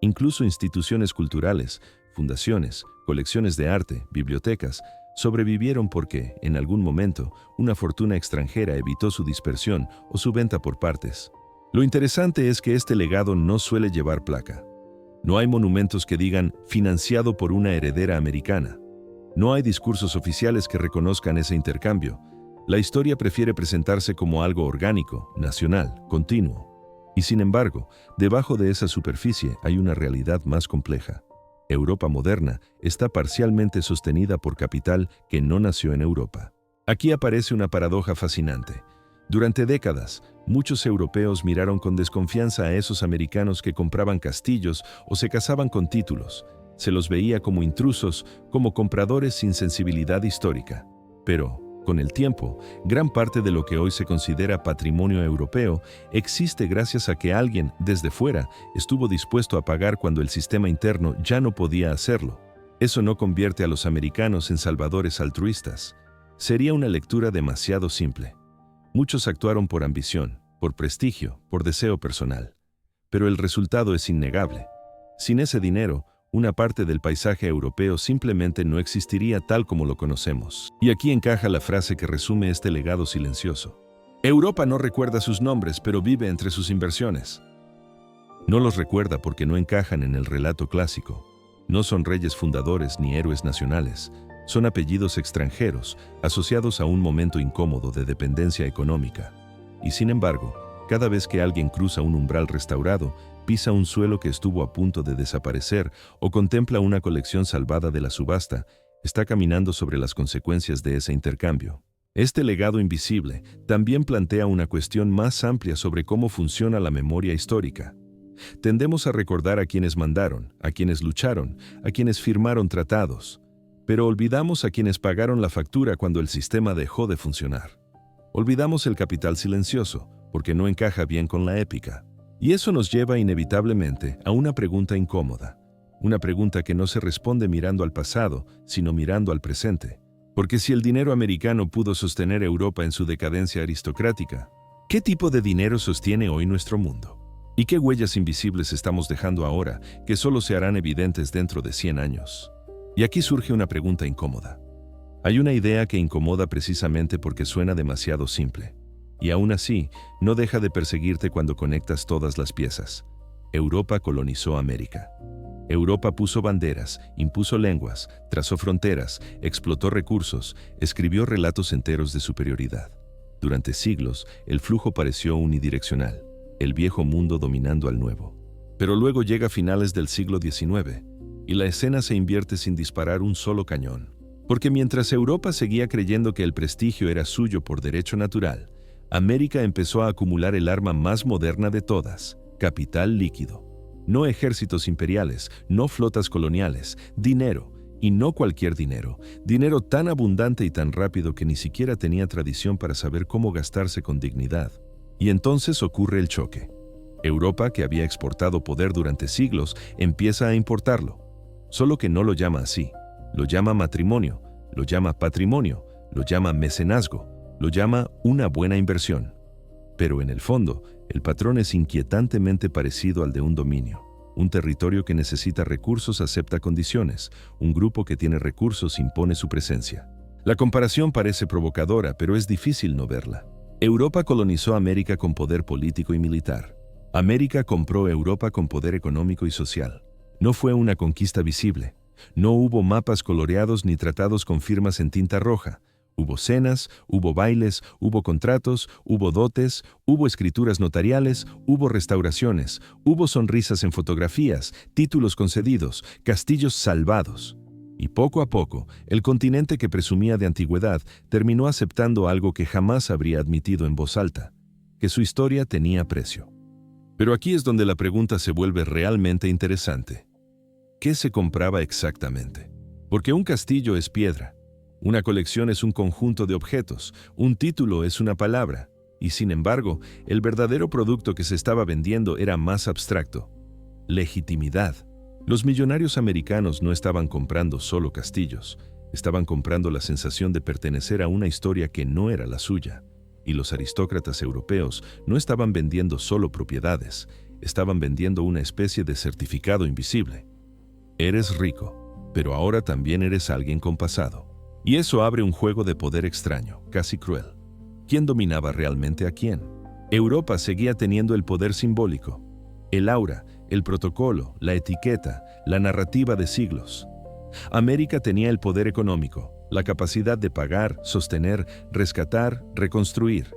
Incluso instituciones culturales, fundaciones, colecciones de arte, bibliotecas, sobrevivieron porque, en algún momento, una fortuna extranjera evitó su dispersión o su venta por partes. Lo interesante es que este legado no suele llevar placa. No hay monumentos que digan «financiado por una heredera americana». No hay discursos oficiales que reconozcan ese intercambio. La historia prefiere presentarse como algo orgánico, nacional, continuo. Y sin embargo, debajo de esa superficie hay una realidad más compleja. Europa moderna está parcialmente sostenida por capital que no nació en Europa. Aquí aparece una paradoja fascinante. Durante décadas, muchos europeos miraron con desconfianza a esos americanos que compraban castillos o se casaban con títulos. Se los veía como intrusos, como compradores sin sensibilidad histórica. Pero, con el tiempo, gran parte de lo que hoy se considera patrimonio europeo existe gracias a que alguien, desde fuera, estuvo dispuesto a pagar cuando el sistema interno ya no podía hacerlo. Eso no convierte a los americanos en salvadores altruistas. Sería una lectura demasiado simple. Muchos actuaron por ambición, por prestigio, por deseo personal. Pero el resultado es innegable. Sin ese dinero, una parte del paisaje europeo simplemente no existiría tal como lo conocemos. Y aquí encaja la frase que resume este legado silencioso. Europa no recuerda sus nombres, pero vive entre sus inversiones. No los recuerda porque no encajan en el relato clásico. No son reyes fundadores ni héroes nacionales. Son apellidos extranjeros, asociados a un momento incómodo de dependencia económica. Y sin embargo, cada vez que alguien cruza un umbral restaurado, pisa un suelo que estuvo a punto de desaparecer o contempla una colección salvada de la subasta, está caminando sobre las consecuencias de ese intercambio. Este legado invisible también plantea una cuestión más amplia sobre cómo funciona la memoria histórica. Tendemos a recordar a quienes mandaron, a quienes lucharon, a quienes firmaron tratados, pero olvidamos a quienes pagaron la factura cuando el sistema dejó de funcionar. Olvidamos el capital silencioso, porque no encaja bien con la épica. Y eso nos lleva inevitablemente a una pregunta incómoda. Una pregunta que no se responde mirando al pasado, sino mirando al presente. Porque si el dinero americano pudo sostener Europa en su decadencia aristocrática, ¿qué tipo de dinero sostiene hoy nuestro mundo? ¿Y qué huellas invisibles estamos dejando ahora que solo se harán evidentes dentro de 100 años? Y aquí surge una pregunta incómoda. Hay una idea que incomoda precisamente porque suena demasiado simple. Y aún así, no deja de perseguirte cuando conectas todas las piezas. Europa colonizó América. Europa puso banderas, impuso lenguas, trazó fronteras, explotó recursos, escribió relatos enteros de superioridad. Durante siglos, el flujo pareció unidireccional, el viejo mundo dominando al nuevo. Pero luego llega a finales del siglo XIX, y la escena se invierte sin disparar un solo cañón. Porque mientras Europa seguía creyendo que el prestigio era suyo por derecho natural, América empezó a acumular el arma más moderna de todas, capital líquido. No ejércitos imperiales, no flotas coloniales, dinero, y no cualquier dinero, dinero tan abundante y tan rápido que ni siquiera tenía tradición para saber cómo gastarse con dignidad. Y entonces ocurre el choque. Europa, que había exportado poder durante siglos, empieza a importarlo. Solo que no lo llama así. Lo llama matrimonio, lo llama patrimonio, lo llama mecenazgo, lo llama una buena inversión. Pero en el fondo, el patrón es inquietantemente parecido al de un dominio. Un territorio que necesita recursos acepta condiciones. Un grupo que tiene recursos impone su presencia. La comparación parece provocadora, pero es difícil no verla. Europa colonizó América con poder político y militar. América compró Europa con poder económico y social. No fue una conquista visible. No hubo mapas coloreados ni tratados con firmas en tinta roja. Hubo cenas, hubo bailes, hubo contratos, hubo dotes, hubo escrituras notariales, hubo restauraciones, hubo sonrisas en fotografías, títulos concedidos, castillos salvados. Y poco a poco, el continente que presumía de antigüedad terminó aceptando algo que jamás habría admitido en voz alta, que su historia tenía precio. Pero aquí es donde la pregunta se vuelve realmente interesante. ¿Qué se compraba exactamente? Porque un castillo es piedra. Una colección es un conjunto de objetos, un título es una palabra, Y sin embargo, el verdadero producto que se estaba vendiendo era más abstracto: legitimidad. Los millonarios americanos no estaban comprando solo castillos, estaban comprando la sensación de pertenecer a una historia que no era la suya. Y los aristócratas europeos no estaban vendiendo solo propiedades, estaban vendiendo una especie de certificado invisible. Eres rico, pero ahora también eres alguien con pasado. Y eso abre un juego de poder extraño, casi cruel. ¿Quién dominaba realmente a quién? Europa seguía teniendo el poder simbólico, el aura, el protocolo, la etiqueta, la narrativa de siglos. América tenía el poder económico, la capacidad de pagar, sostener, rescatar, reconstruir.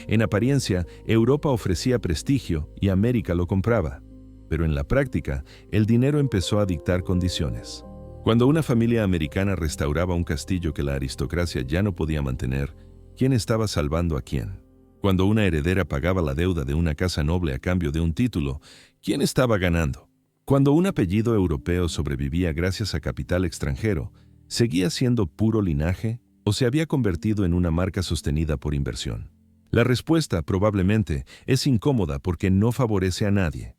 En apariencia, Europa ofrecía prestigio y América lo compraba. Pero en la práctica, el dinero empezó a dictar condiciones. Cuando una familia americana restauraba un castillo que la aristocracia ya no podía mantener, ¿quién estaba salvando a quién? Cuando una heredera pagaba la deuda de una casa noble a cambio de un título, ¿quién estaba ganando? Cuando un apellido europeo sobrevivía gracias a capital extranjero, ¿seguía siendo puro linaje o se había convertido en una marca sostenida por inversión? La respuesta, probablemente, es incómoda porque no favorece a nadie.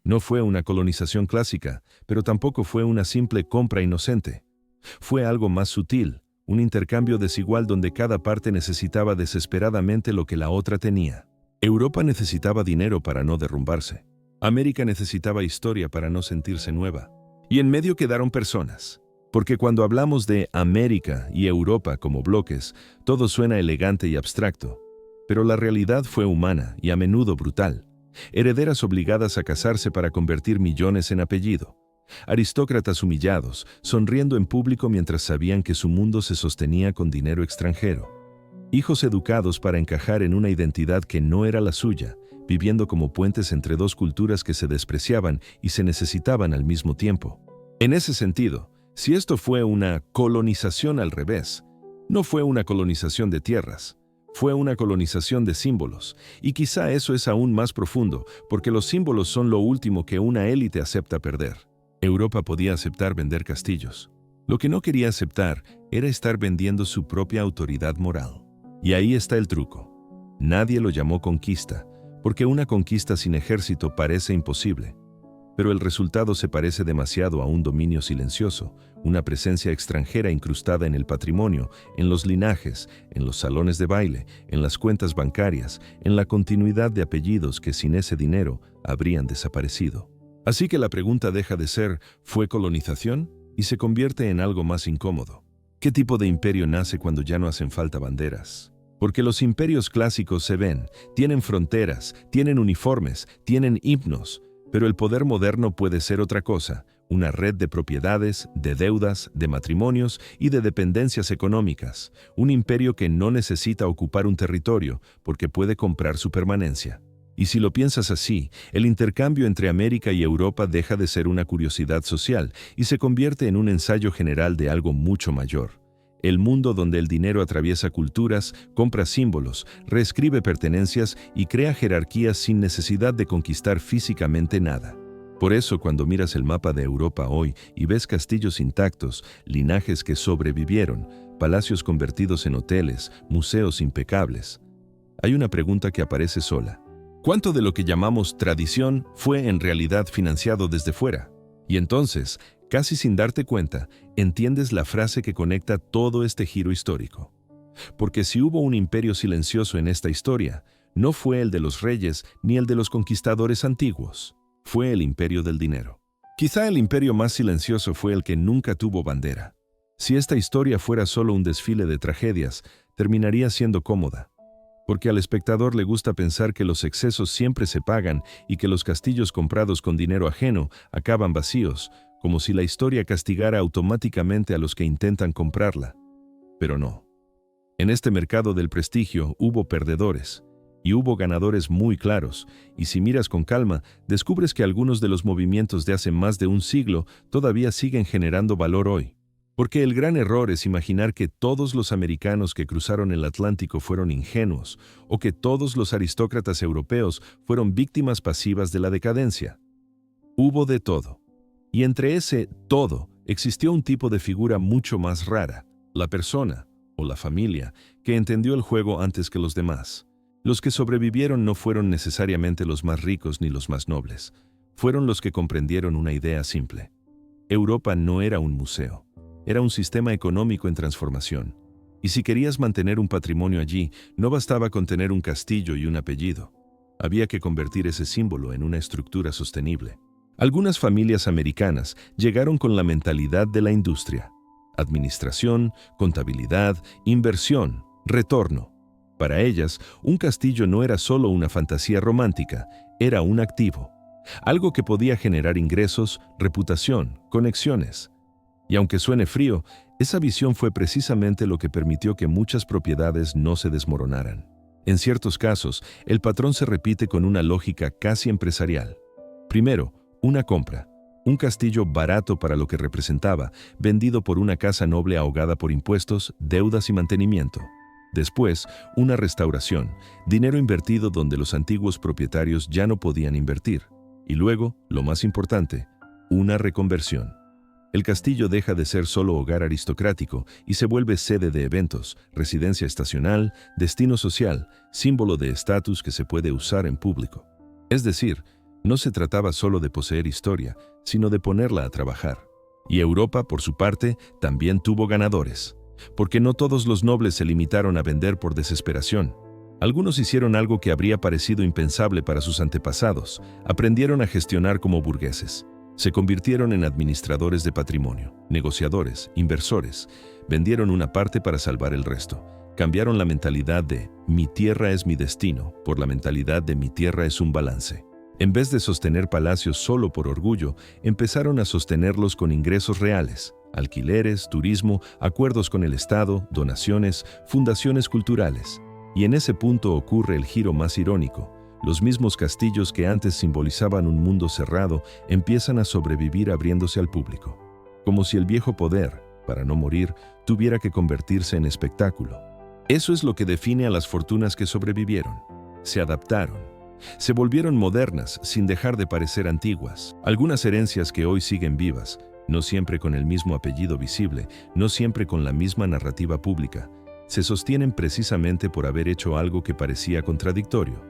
No fue una colonización clásica, pero tampoco fue una simple compra inocente. Fue algo más sutil, un intercambio desigual donde cada parte necesitaba desesperadamente lo que la otra tenía. Europa necesitaba dinero para no derrumbarse. América necesitaba historia para no sentirse nueva. Y en medio quedaron personas. Porque cuando hablamos de América y Europa como bloques, todo suena elegante y abstracto. Pero la realidad fue humana y a menudo brutal. Herederas obligadas a casarse para convertir millones en apellido. Aristócratas humillados, sonriendo en público mientras sabían que su mundo se sostenía con dinero extranjero. Hijos educados para encajar en una identidad que no era la suya, viviendo como puentes entre dos culturas que se despreciaban y se necesitaban al mismo tiempo. En ese sentido, si esto fue una colonización al revés, no fue una colonización de tierras, fue una colonización de símbolos, y quizá eso es aún más profundo, porque los símbolos son lo último que una élite acepta perder. Europa podía aceptar vender castillos. Lo que no quería aceptar era estar vendiendo su propia autoridad moral. Y ahí está el truco. Nadie lo llamó conquista, porque una conquista sin ejército parece imposible. Pero el resultado se parece demasiado a un dominio silencioso, una presencia extranjera incrustada en el patrimonio, en los linajes, en los salones de baile, en las cuentas bancarias, en la continuidad de apellidos que sin ese dinero habrían desaparecido. Así que la pregunta deja de ser ¿fue colonización? Y se convierte en algo más incómodo. ¿Qué tipo de imperio nace cuando ya no hacen falta banderas? Porque los imperios clásicos se ven, tienen fronteras, tienen uniformes, tienen himnos, pero el poder moderno puede ser otra cosa, una red de propiedades, de deudas, de matrimonios y de dependencias económicas, un imperio que no necesita ocupar un territorio porque puede comprar su permanencia. Y si lo piensas así, el intercambio entre América y Europa deja de ser una curiosidad social y se convierte en un ensayo general de algo mucho mayor. El mundo donde el dinero atraviesa culturas, compra símbolos, reescribe pertenencias y crea jerarquías sin necesidad de conquistar físicamente nada. Por eso, cuando miras el mapa de Europa hoy y ves castillos intactos, linajes que sobrevivieron, palacios convertidos en hoteles, museos impecables, hay una pregunta que aparece sola. ¿Cuánto de lo que llamamos tradición fue en realidad financiado desde fuera? Y entonces, casi sin darte cuenta, entiendes la frase que conecta todo este giro histórico. Porque si hubo un imperio silencioso en esta historia, no fue el de los reyes ni el de los conquistadores antiguos, fue el imperio del dinero. Quizá el imperio más silencioso fue el que nunca tuvo bandera. Si esta historia fuera solo un desfile de tragedias, terminaría siendo cómoda. Porque al espectador le gusta pensar que los excesos siempre se pagan y que los castillos comprados con dinero ajeno acaban vacíos, como si la historia castigara automáticamente a los que intentan comprarla. Pero no. En este mercado del prestigio hubo perdedores, y hubo ganadores muy claros, y si miras con calma, descubres que algunos de los movimientos de hace más de un siglo todavía siguen generando valor hoy. Porque el gran error es imaginar que todos los americanos que cruzaron el Atlántico fueron ingenuos, o que todos los aristócratas europeos fueron víctimas pasivas de la decadencia. Hubo de todo. Y entre ese todo existió un tipo de figura mucho más rara, la persona, o la familia, que entendió el juego antes que los demás. Los que sobrevivieron no fueron necesariamente los más ricos ni los más nobles. Fueron los que comprendieron una idea simple. Europa no era un museo, era un sistema económico en transformación. Y si querías mantener un patrimonio allí, no bastaba con tener un castillo y un apellido. Había que convertir ese símbolo en una estructura sostenible. Algunas familias americanas llegaron con la mentalidad de la industria. Administración, contabilidad, inversión, retorno. Para ellas, un castillo no era solo una fantasía romántica, era un activo. Algo que podía generar ingresos, reputación, conexiones. Y aunque suene frío, esa visión fue precisamente lo que permitió que muchas propiedades no se desmoronaran. En ciertos casos, el patrón se repite con una lógica casi empresarial. Primero, una compra. Un castillo barato para lo que representaba, vendido por una casa noble ahogada por impuestos, deudas y mantenimiento. Después, una restauración, dinero invertido donde los antiguos propietarios ya no podían invertir. Y luego, lo más importante, una reconversión. El castillo deja de ser solo hogar aristocrático y se vuelve sede de eventos, residencia estacional, destino social, símbolo de estatus que se puede usar en público. Es decir, no se trataba solo de poseer historia, sino de ponerla a trabajar. Y Europa, por su parte, también tuvo ganadores. Porque no todos los nobles se limitaron a vender por desesperación. Algunos hicieron algo que habría parecido impensable para sus antepasados. Aprendieron a gestionar como burgueses. Se convirtieron en administradores de patrimonio, negociadores, inversores. Vendieron una parte para salvar el resto. Cambiaron la mentalidad de «mi tierra es mi destino» por la mentalidad de «mi tierra es un balance». En vez de sostener palacios solo por orgullo, empezaron a sostenerlos con ingresos reales. Alquileres, turismo, acuerdos con el Estado, donaciones, fundaciones culturales. Y en ese punto ocurre el giro más irónico. Los mismos castillos que antes simbolizaban un mundo cerrado empiezan a sobrevivir abriéndose al público. Como si el viejo poder, para no morir, tuviera que convertirse en espectáculo. Eso es lo que define a las fortunas que sobrevivieron. Se adaptaron. Se volvieron modernas sin dejar de parecer antiguas. Algunas herencias que hoy siguen vivas, no siempre con el mismo apellido visible, no siempre con la misma narrativa pública, se sostienen precisamente por haber hecho algo que parecía contradictorio.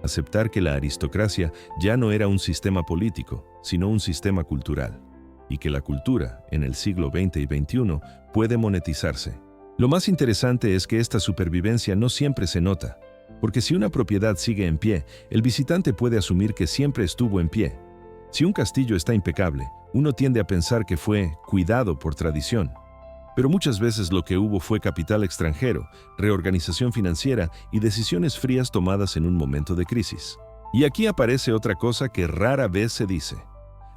Aceptar que la aristocracia ya no era un sistema político, sino un sistema cultural, y que la cultura, en el siglo XX y XXI, puede monetizarse. Lo más interesante es que esta supervivencia no siempre se nota, porque si una propiedad sigue en pie, el visitante puede asumir que siempre estuvo en pie. Si un castillo está impecable, uno tiende a pensar que fue cuidado por tradición. Pero muchas veces lo que hubo fue capital extranjero, reorganización financiera y decisiones frías tomadas en un momento de crisis. Y aquí aparece otra cosa que rara vez se dice.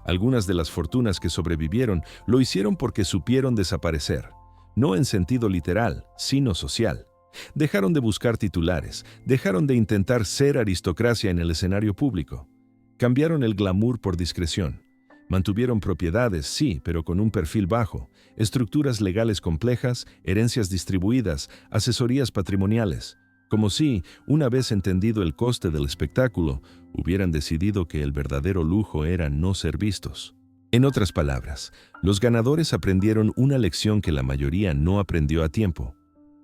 Algunas de las fortunas que sobrevivieron lo hicieron porque supieron desaparecer, no en sentido literal, sino social. Dejaron de buscar titulares, dejaron de intentar ser aristocracia en el escenario público. Cambiaron el glamour por discreción. Mantuvieron propiedades, sí, pero con un perfil bajo, estructuras legales complejas, herencias distribuidas, asesorías patrimoniales, como si, una vez entendido el coste del espectáculo, hubieran decidido que el verdadero lujo era no ser vistos. En otras palabras, los ganadores aprendieron una lección que la mayoría no aprendió a tiempo.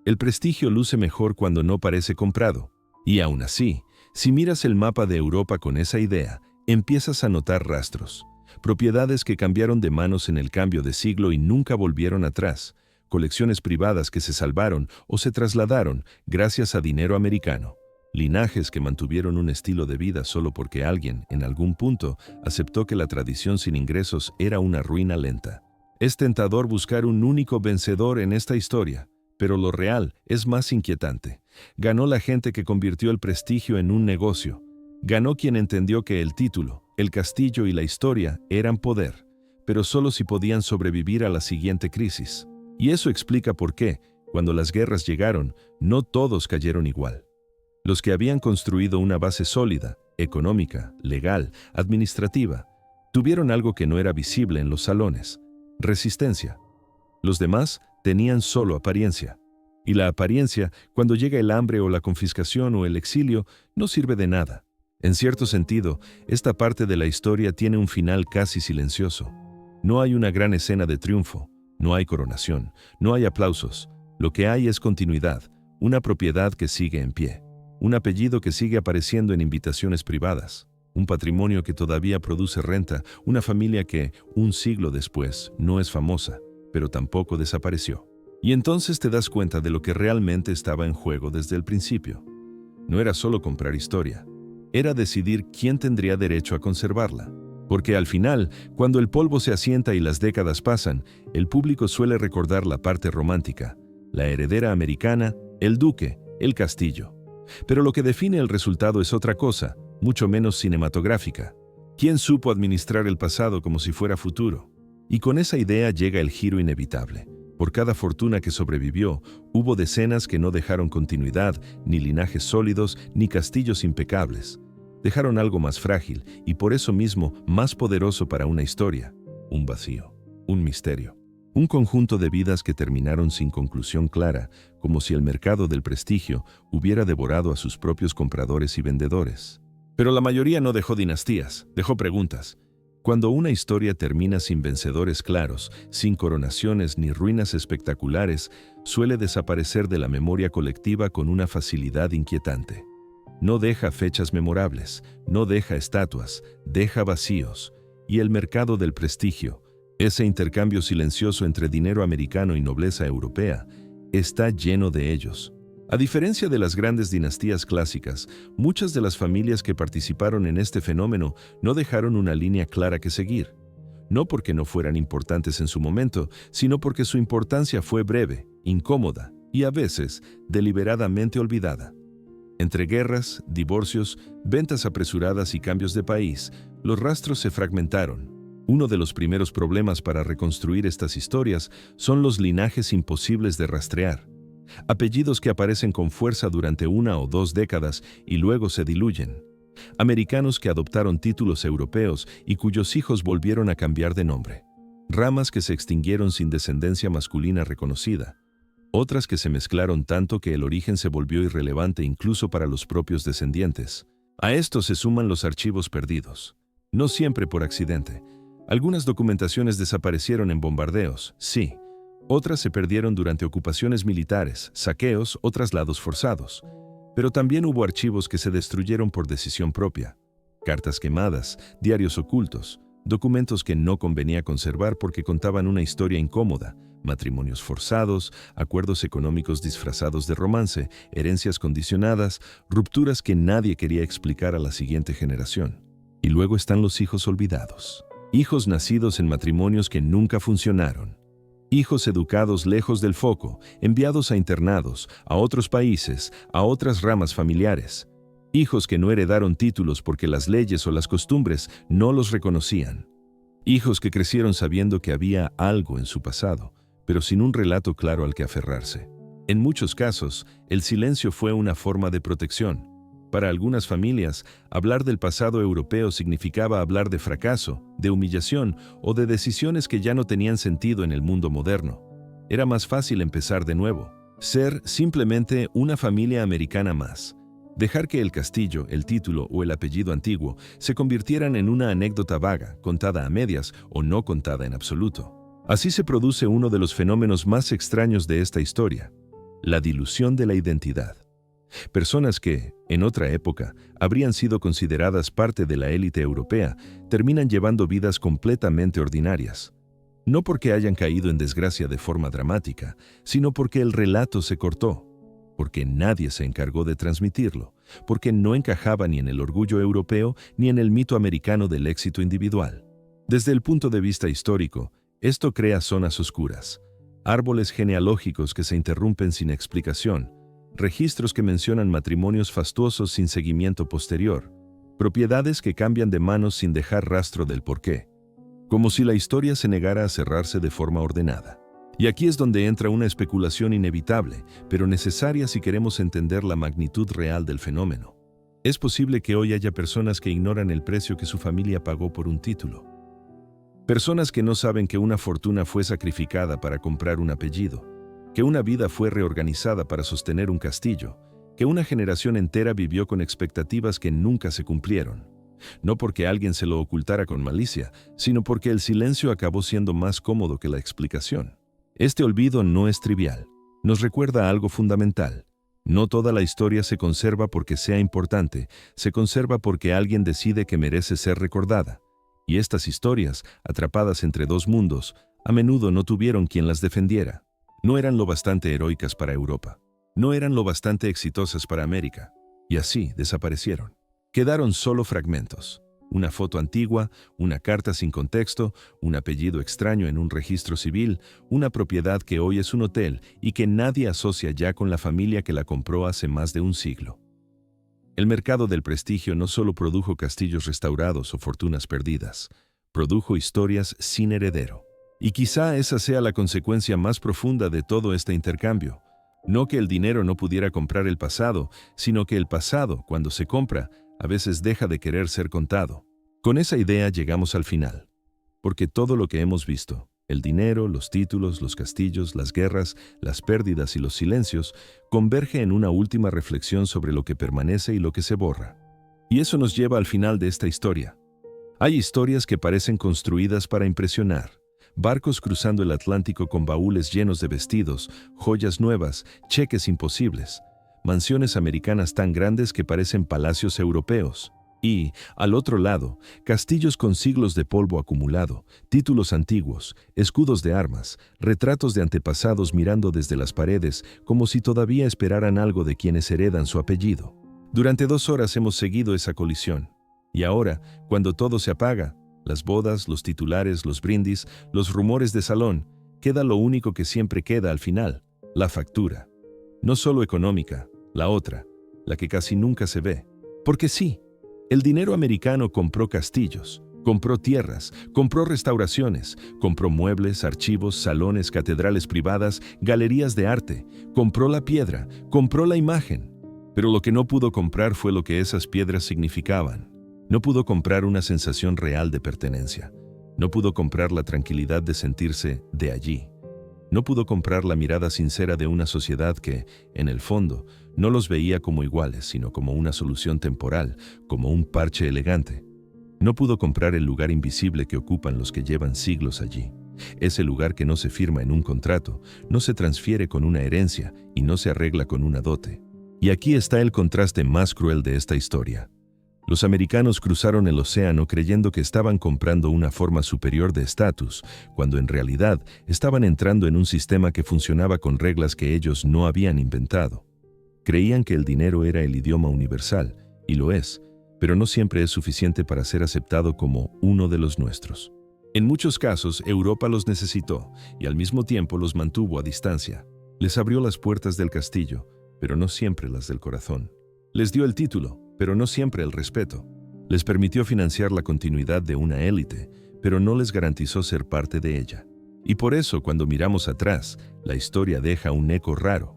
El prestigio luce mejor cuando no parece comprado. Y aún así, si miras el mapa de Europa con esa idea, empiezas a notar rastros. Propiedades que cambiaron de manos en el cambio de siglo y nunca volvieron atrás. Colecciones privadas que se salvaron o se trasladaron gracias a dinero americano. Linajes que mantuvieron un estilo de vida solo porque alguien, en algún punto, aceptó que la tradición sin ingresos era una ruina lenta. Es tentador buscar un único vencedor en esta historia, pero lo real es más inquietante. Ganó la gente que convirtió el prestigio en un negocio. Ganó quien entendió que el título, el castillo y la historia eran poder, pero solo si podían sobrevivir a la siguiente crisis. Y eso explica por qué, cuando las guerras llegaron, no todos cayeron igual. Los que habían construido una base sólida, económica, legal, administrativa, tuvieron algo que no era visible en los salones: resistencia. Los demás tenían solo apariencia. Y la apariencia, cuando llega el hambre o la confiscación o el exilio, no sirve de nada. En cierto sentido, esta parte de la historia tiene un final casi silencioso. No hay una gran escena de triunfo, no hay coronación, no hay aplausos. Lo que hay es continuidad, una propiedad que sigue en pie. un apellido que sigue apareciendo en invitaciones privadas, un patrimonio que todavía produce renta, una familia que, un siglo después, no es famosa, pero tampoco desapareció. Y entonces te das cuenta de lo que realmente estaba en juego desde el principio. No era solo comprar historia, era decidir quién tendría derecho a conservarla. Porque al final, cuando el polvo se asienta y las décadas pasan, el público suele recordar la parte romántica, la heredera americana, el duque, el castillo. Pero lo que define el resultado es otra cosa, mucho menos cinematográfica. ¿Quién supo administrar el pasado como si fuera futuro? Y con esa idea llega el giro inevitable. Por cada fortuna que sobrevivió, hubo decenas que no dejaron continuidad, ni linajes sólidos, ni castillos impecables. Dejaron algo más frágil y por eso mismo más poderoso para una historia, un vacío, un misterio. Un conjunto de vidas que terminaron sin conclusión clara, como si el mercado del prestigio hubiera devorado a sus propios compradores y vendedores. Pero la mayoría no dejó dinastías, dejó preguntas. Cuando una historia termina sin vencedores claros, sin coronaciones ni ruinas espectaculares, suele desaparecer de la memoria colectiva con una facilidad inquietante. No deja fechas memorables, no deja estatuas, deja vacíos. Y el mercado del prestigio, ese intercambio silencioso entre dinero americano y nobleza europea, está lleno de ellos. A diferencia de las grandes dinastías clásicas, muchas de las familias que participaron en este fenómeno no dejaron una línea clara que seguir. No porque no fueran importantes en su momento, sino porque su importancia fue breve, incómoda y a veces deliberadamente olvidada. Entre guerras, divorcios, ventas apresuradas y cambios de país, los rastros se fragmentaron. Uno de los primeros problemas para reconstruir estas historias son los linajes imposibles de rastrear. Apellidos que aparecen con fuerza durante 1 o 2 décadas y luego se diluyen. Americanos que adoptaron títulos europeos y cuyos hijos volvieron a cambiar de nombre. Ramas que se extinguieron sin descendencia masculina reconocida. Otras que se mezclaron tanto que el origen se volvió irrelevante incluso para los propios descendientes. A esto se suman los archivos perdidos. No siempre por accidente. Algunas documentaciones desaparecieron en bombardeos, sí. Otras se perdieron durante ocupaciones militares, saqueos o traslados forzados. Pero también hubo archivos que se destruyeron por decisión propia. Cartas quemadas, diarios ocultos, documentos que no convenía conservar porque contaban una historia incómoda, matrimonios forzados, acuerdos económicos disfrazados de romance, herencias condicionadas, rupturas que nadie quería explicar a la siguiente generación. Y luego están los hijos olvidados. Hijos nacidos en matrimonios que nunca funcionaron. Hijos educados lejos del foco, enviados a internados, a otros países, a otras ramas familiares. Hijos que no heredaron títulos porque las leyes o las costumbres no los reconocían. Hijos que crecieron sabiendo que había algo en su pasado, pero sin un relato claro al que aferrarse. En muchos casos, el silencio fue una forma de protección. Para algunas familias, hablar del pasado europeo significaba hablar de fracaso, de humillación o de decisiones que ya no tenían sentido en el mundo moderno. Era más fácil empezar de nuevo, ser simplemente una familia americana más. Dejar que el castillo, el título o el apellido antiguo se convirtieran en una anécdota vaga, contada a medias o no contada en absoluto. Así se produce uno de los fenómenos más extraños de esta historia, la dilución de la identidad. Personas que, en otra época, habrían sido consideradas parte de la élite europea, terminan llevando vidas completamente ordinarias. No porque hayan caído en desgracia de forma dramática, sino porque el relato se cortó, porque nadie se encargó de transmitirlo, porque no encajaba ni en el orgullo europeo ni en el mito americano del éxito individual. Desde el punto de vista histórico, esto crea zonas oscuras, árboles genealógicos que se interrumpen sin explicación, registros que mencionan matrimonios fastuosos sin seguimiento posterior, propiedades que cambian de manos sin dejar rastro del porqué, como si la historia se negara a cerrarse de forma ordenada. Y aquí es donde entra una especulación inevitable, pero necesaria si queremos entender la magnitud real del fenómeno. Es posible que hoy haya personas que ignoran el precio que su familia pagó por un título. Personas que no saben que una fortuna fue sacrificada para comprar un apellido, que una vida fue reorganizada para sostener un castillo, que una generación entera vivió con expectativas que nunca se cumplieron. No porque alguien se lo ocultara con malicia, sino porque el silencio acabó siendo más cómodo que la explicación. Este olvido no es trivial. Nos recuerda algo fundamental. No toda la historia se conserva porque sea importante, se conserva porque alguien decide que merece ser recordada. Y estas historias, atrapadas entre dos mundos, a menudo no tuvieron quien las defendiera. No eran lo bastante heroicas para Europa. No eran lo bastante exitosas para América. Y así desaparecieron. Quedaron solo fragmentos. Una foto antigua, una carta sin contexto, un apellido extraño en un registro civil, una propiedad que hoy es un hotel y que nadie asocia ya con la familia que la compró hace más de un siglo. El mercado del prestigio no solo produjo castillos restaurados o fortunas perdidas, produjo historias sin heredero. Y quizá esa sea la consecuencia más profunda de todo este intercambio. No que el dinero no pudiera comprar el pasado, sino que el pasado, cuando se compra, a veces deja de querer ser contado. Con esa idea llegamos al final. Porque todo lo que hemos visto, el dinero, los títulos, los castillos, las guerras, las pérdidas y los silencios, converge en una última reflexión sobre lo que permanece y lo que se borra. Y eso nos lleva al final de esta historia. Hay historias que parecen construidas para impresionar. Barcos cruzando el Atlántico con baúles llenos de vestidos, joyas nuevas, cheques imposibles. Mansiones americanas tan grandes que parecen palacios europeos. Y, al otro lado, castillos con siglos de polvo acumulado, títulos antiguos, escudos de armas, retratos de antepasados mirando desde las paredes como si todavía esperaran algo de quienes heredan su apellido. Durante 2 horas hemos seguido esa colisión. Y ahora, cuando todo se apaga, las bodas, los titulares, los brindis, los rumores de salón, queda lo único que siempre queda al final, la factura. No solo económica, la otra, la que casi nunca se ve. Porque sí, el dinero americano compró castillos, compró tierras, compró restauraciones, compró muebles, archivos, salones, catedrales privadas, galerías de arte, compró la piedra, compró la imagen. Pero lo que no pudo comprar fue lo que esas piedras significaban. No pudo comprar una sensación real de pertenencia. No pudo comprar la tranquilidad de sentirse de allí. No pudo comprar la mirada sincera de una sociedad que, en el fondo, no los veía como iguales, sino como una solución temporal, como un parche elegante. No pudo comprar el lugar invisible que ocupan los que llevan siglos allí. Ese lugar que no se firma en un contrato, no se transfiere con una herencia y no se arregla con una dote. Y aquí está el contraste más cruel de esta historia. Los americanos cruzaron el océano creyendo que estaban comprando una forma superior de estatus, cuando en realidad estaban entrando en un sistema que funcionaba con reglas que ellos no habían inventado. Creían que el dinero era el idioma universal, y lo es, pero no siempre es suficiente para ser aceptado como uno de los nuestros. En muchos casos, Europa los necesitó, y al mismo tiempo los mantuvo a distancia. Les abrió las puertas del castillo, pero no siempre las del corazón. Les dio el título, pero no siempre el respeto. Les permitió financiar la continuidad de una élite, pero no les garantizó ser parte de ella. Y por eso, cuando miramos atrás, la historia deja un eco raro.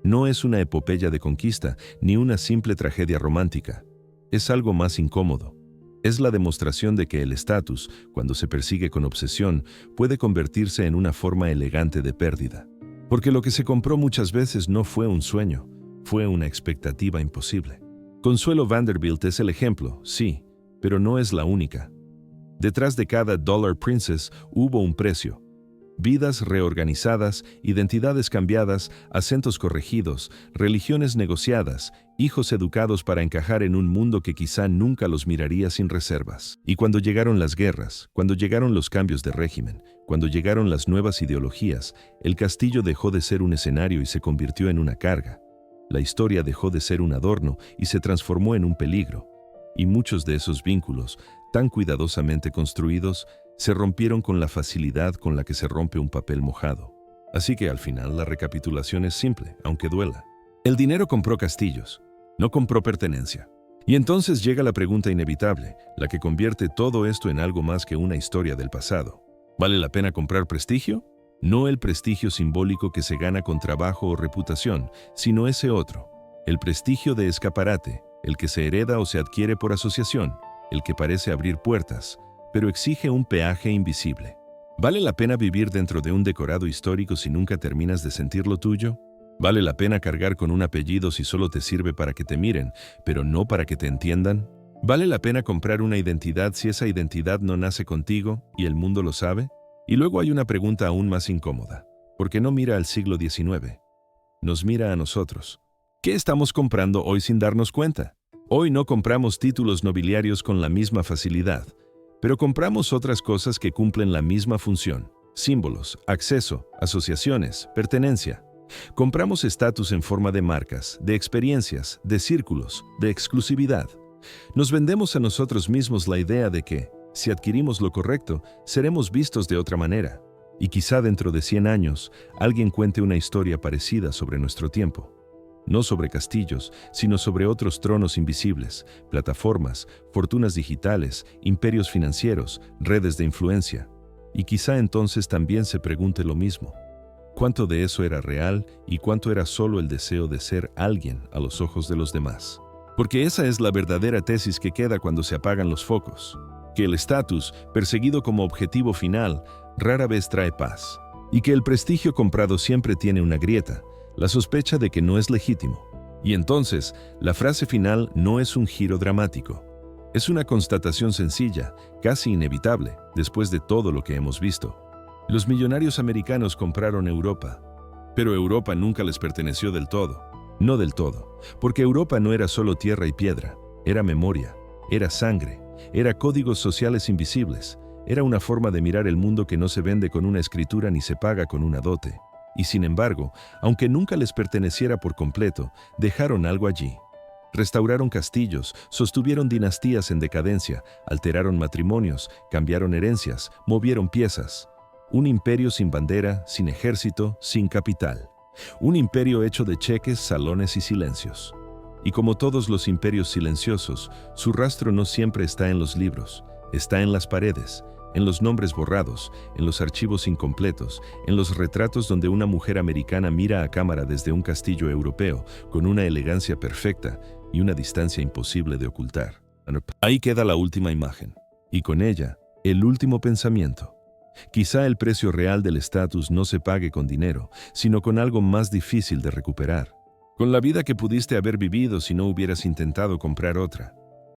No es una epopeya de conquista, ni una simple tragedia romántica. Es algo más incómodo. Es la demostración de que el estatus, cuando se persigue con obsesión, puede convertirse en una forma elegante de pérdida. Porque lo que se compró muchas veces no fue un sueño, fue una expectativa imposible. Consuelo Vanderbilt es el ejemplo, sí, pero no es la única. Detrás de cada Dollar Princess hubo un precio. Vidas reorganizadas, identidades cambiadas, acentos corregidos, religiones negociadas, hijos educados para encajar en un mundo que quizá nunca los miraría sin reservas. Y cuando llegaron las guerras, cuando llegaron los cambios de régimen, cuando llegaron las nuevas ideologías, el castillo dejó de ser un escenario y se convirtió en una carga. La historia dejó de ser un adorno y se transformó en un peligro. Y muchos de esos vínculos, tan cuidadosamente construidos, se rompieron con la facilidad con la que se rompe un papel mojado. Así que al final la recapitulación es simple, aunque duela. El dinero compró castillos, no compró pertenencia. Y entonces llega la pregunta inevitable, la que convierte todo esto en algo más que una historia del pasado. ¿Vale la pena comprar prestigio? No el prestigio simbólico que se gana con trabajo o reputación, sino ese otro, el prestigio de escaparate, el que se hereda o se adquiere por asociación, el que parece abrir puertas, pero exige un peaje invisible. ¿Vale la pena vivir dentro de un decorado histórico si nunca terminas de sentirlo tuyo? ¿Vale la pena cargar con un apellido si solo te sirve para que te miren, pero no para que te entiendan? ¿Vale la pena comprar una identidad si esa identidad no nace contigo y el mundo lo sabe? Y luego hay una pregunta aún más incómoda, porque no mira al siglo XIX, nos mira a nosotros. ¿Qué estamos comprando hoy sin darnos cuenta? Hoy no compramos títulos nobiliarios con la misma facilidad, pero compramos otras cosas que cumplen la misma función: símbolos, acceso, asociaciones, pertenencia. Compramos estatus en forma de marcas, de experiencias, de círculos, de exclusividad. Nos vendemos a nosotros mismos la idea de que, si adquirimos lo correcto, seremos vistos de otra manera. Y quizá dentro de 100 años, alguien cuente una historia parecida sobre nuestro tiempo. No sobre castillos, sino sobre otros tronos invisibles, plataformas, fortunas digitales, imperios financieros, redes de influencia. Y quizá entonces también se pregunte lo mismo: ¿cuánto de eso era real y cuánto era solo el deseo de ser alguien a los ojos de los demás? Porque esa es la verdadera tesis que queda cuando se apagan los focos: que el estatus, perseguido como objetivo final, rara vez trae paz, y que el prestigio comprado siempre tiene una grieta, la sospecha de que no es legítimo. Y entonces, la frase final no es un giro dramático. Es una constatación sencilla, casi inevitable, después de todo lo que hemos visto. Los millonarios americanos compraron Europa, pero Europa nunca les perteneció del todo. No del todo, porque Europa no era solo tierra y piedra, era memoria, era sangre, era códigos sociales invisibles, era una forma de mirar el mundo que no se vende con una escritura ni se paga con una dote. Y sin embargo, aunque nunca les perteneciera por completo, dejaron algo allí. Restauraron castillos, sostuvieron dinastías en decadencia, alteraron matrimonios, cambiaron herencias, movieron piezas. Un imperio sin bandera, sin ejército, sin capital. Un imperio hecho de cheques, salones y silencios. Y como todos los imperios silenciosos, su rastro no siempre está en los libros, está en las paredes, en los nombres borrados, en los archivos incompletos, en los retratos donde una mujer americana mira a cámara desde un castillo europeo, con una elegancia perfecta y una distancia imposible de ocultar. Ahí queda la última imagen, y con ella, el último pensamiento. Quizá el precio real del estatus no se pague con dinero, sino con algo más difícil de recuperar. Con la vida que pudiste haber vivido si no hubieras intentado comprar otra.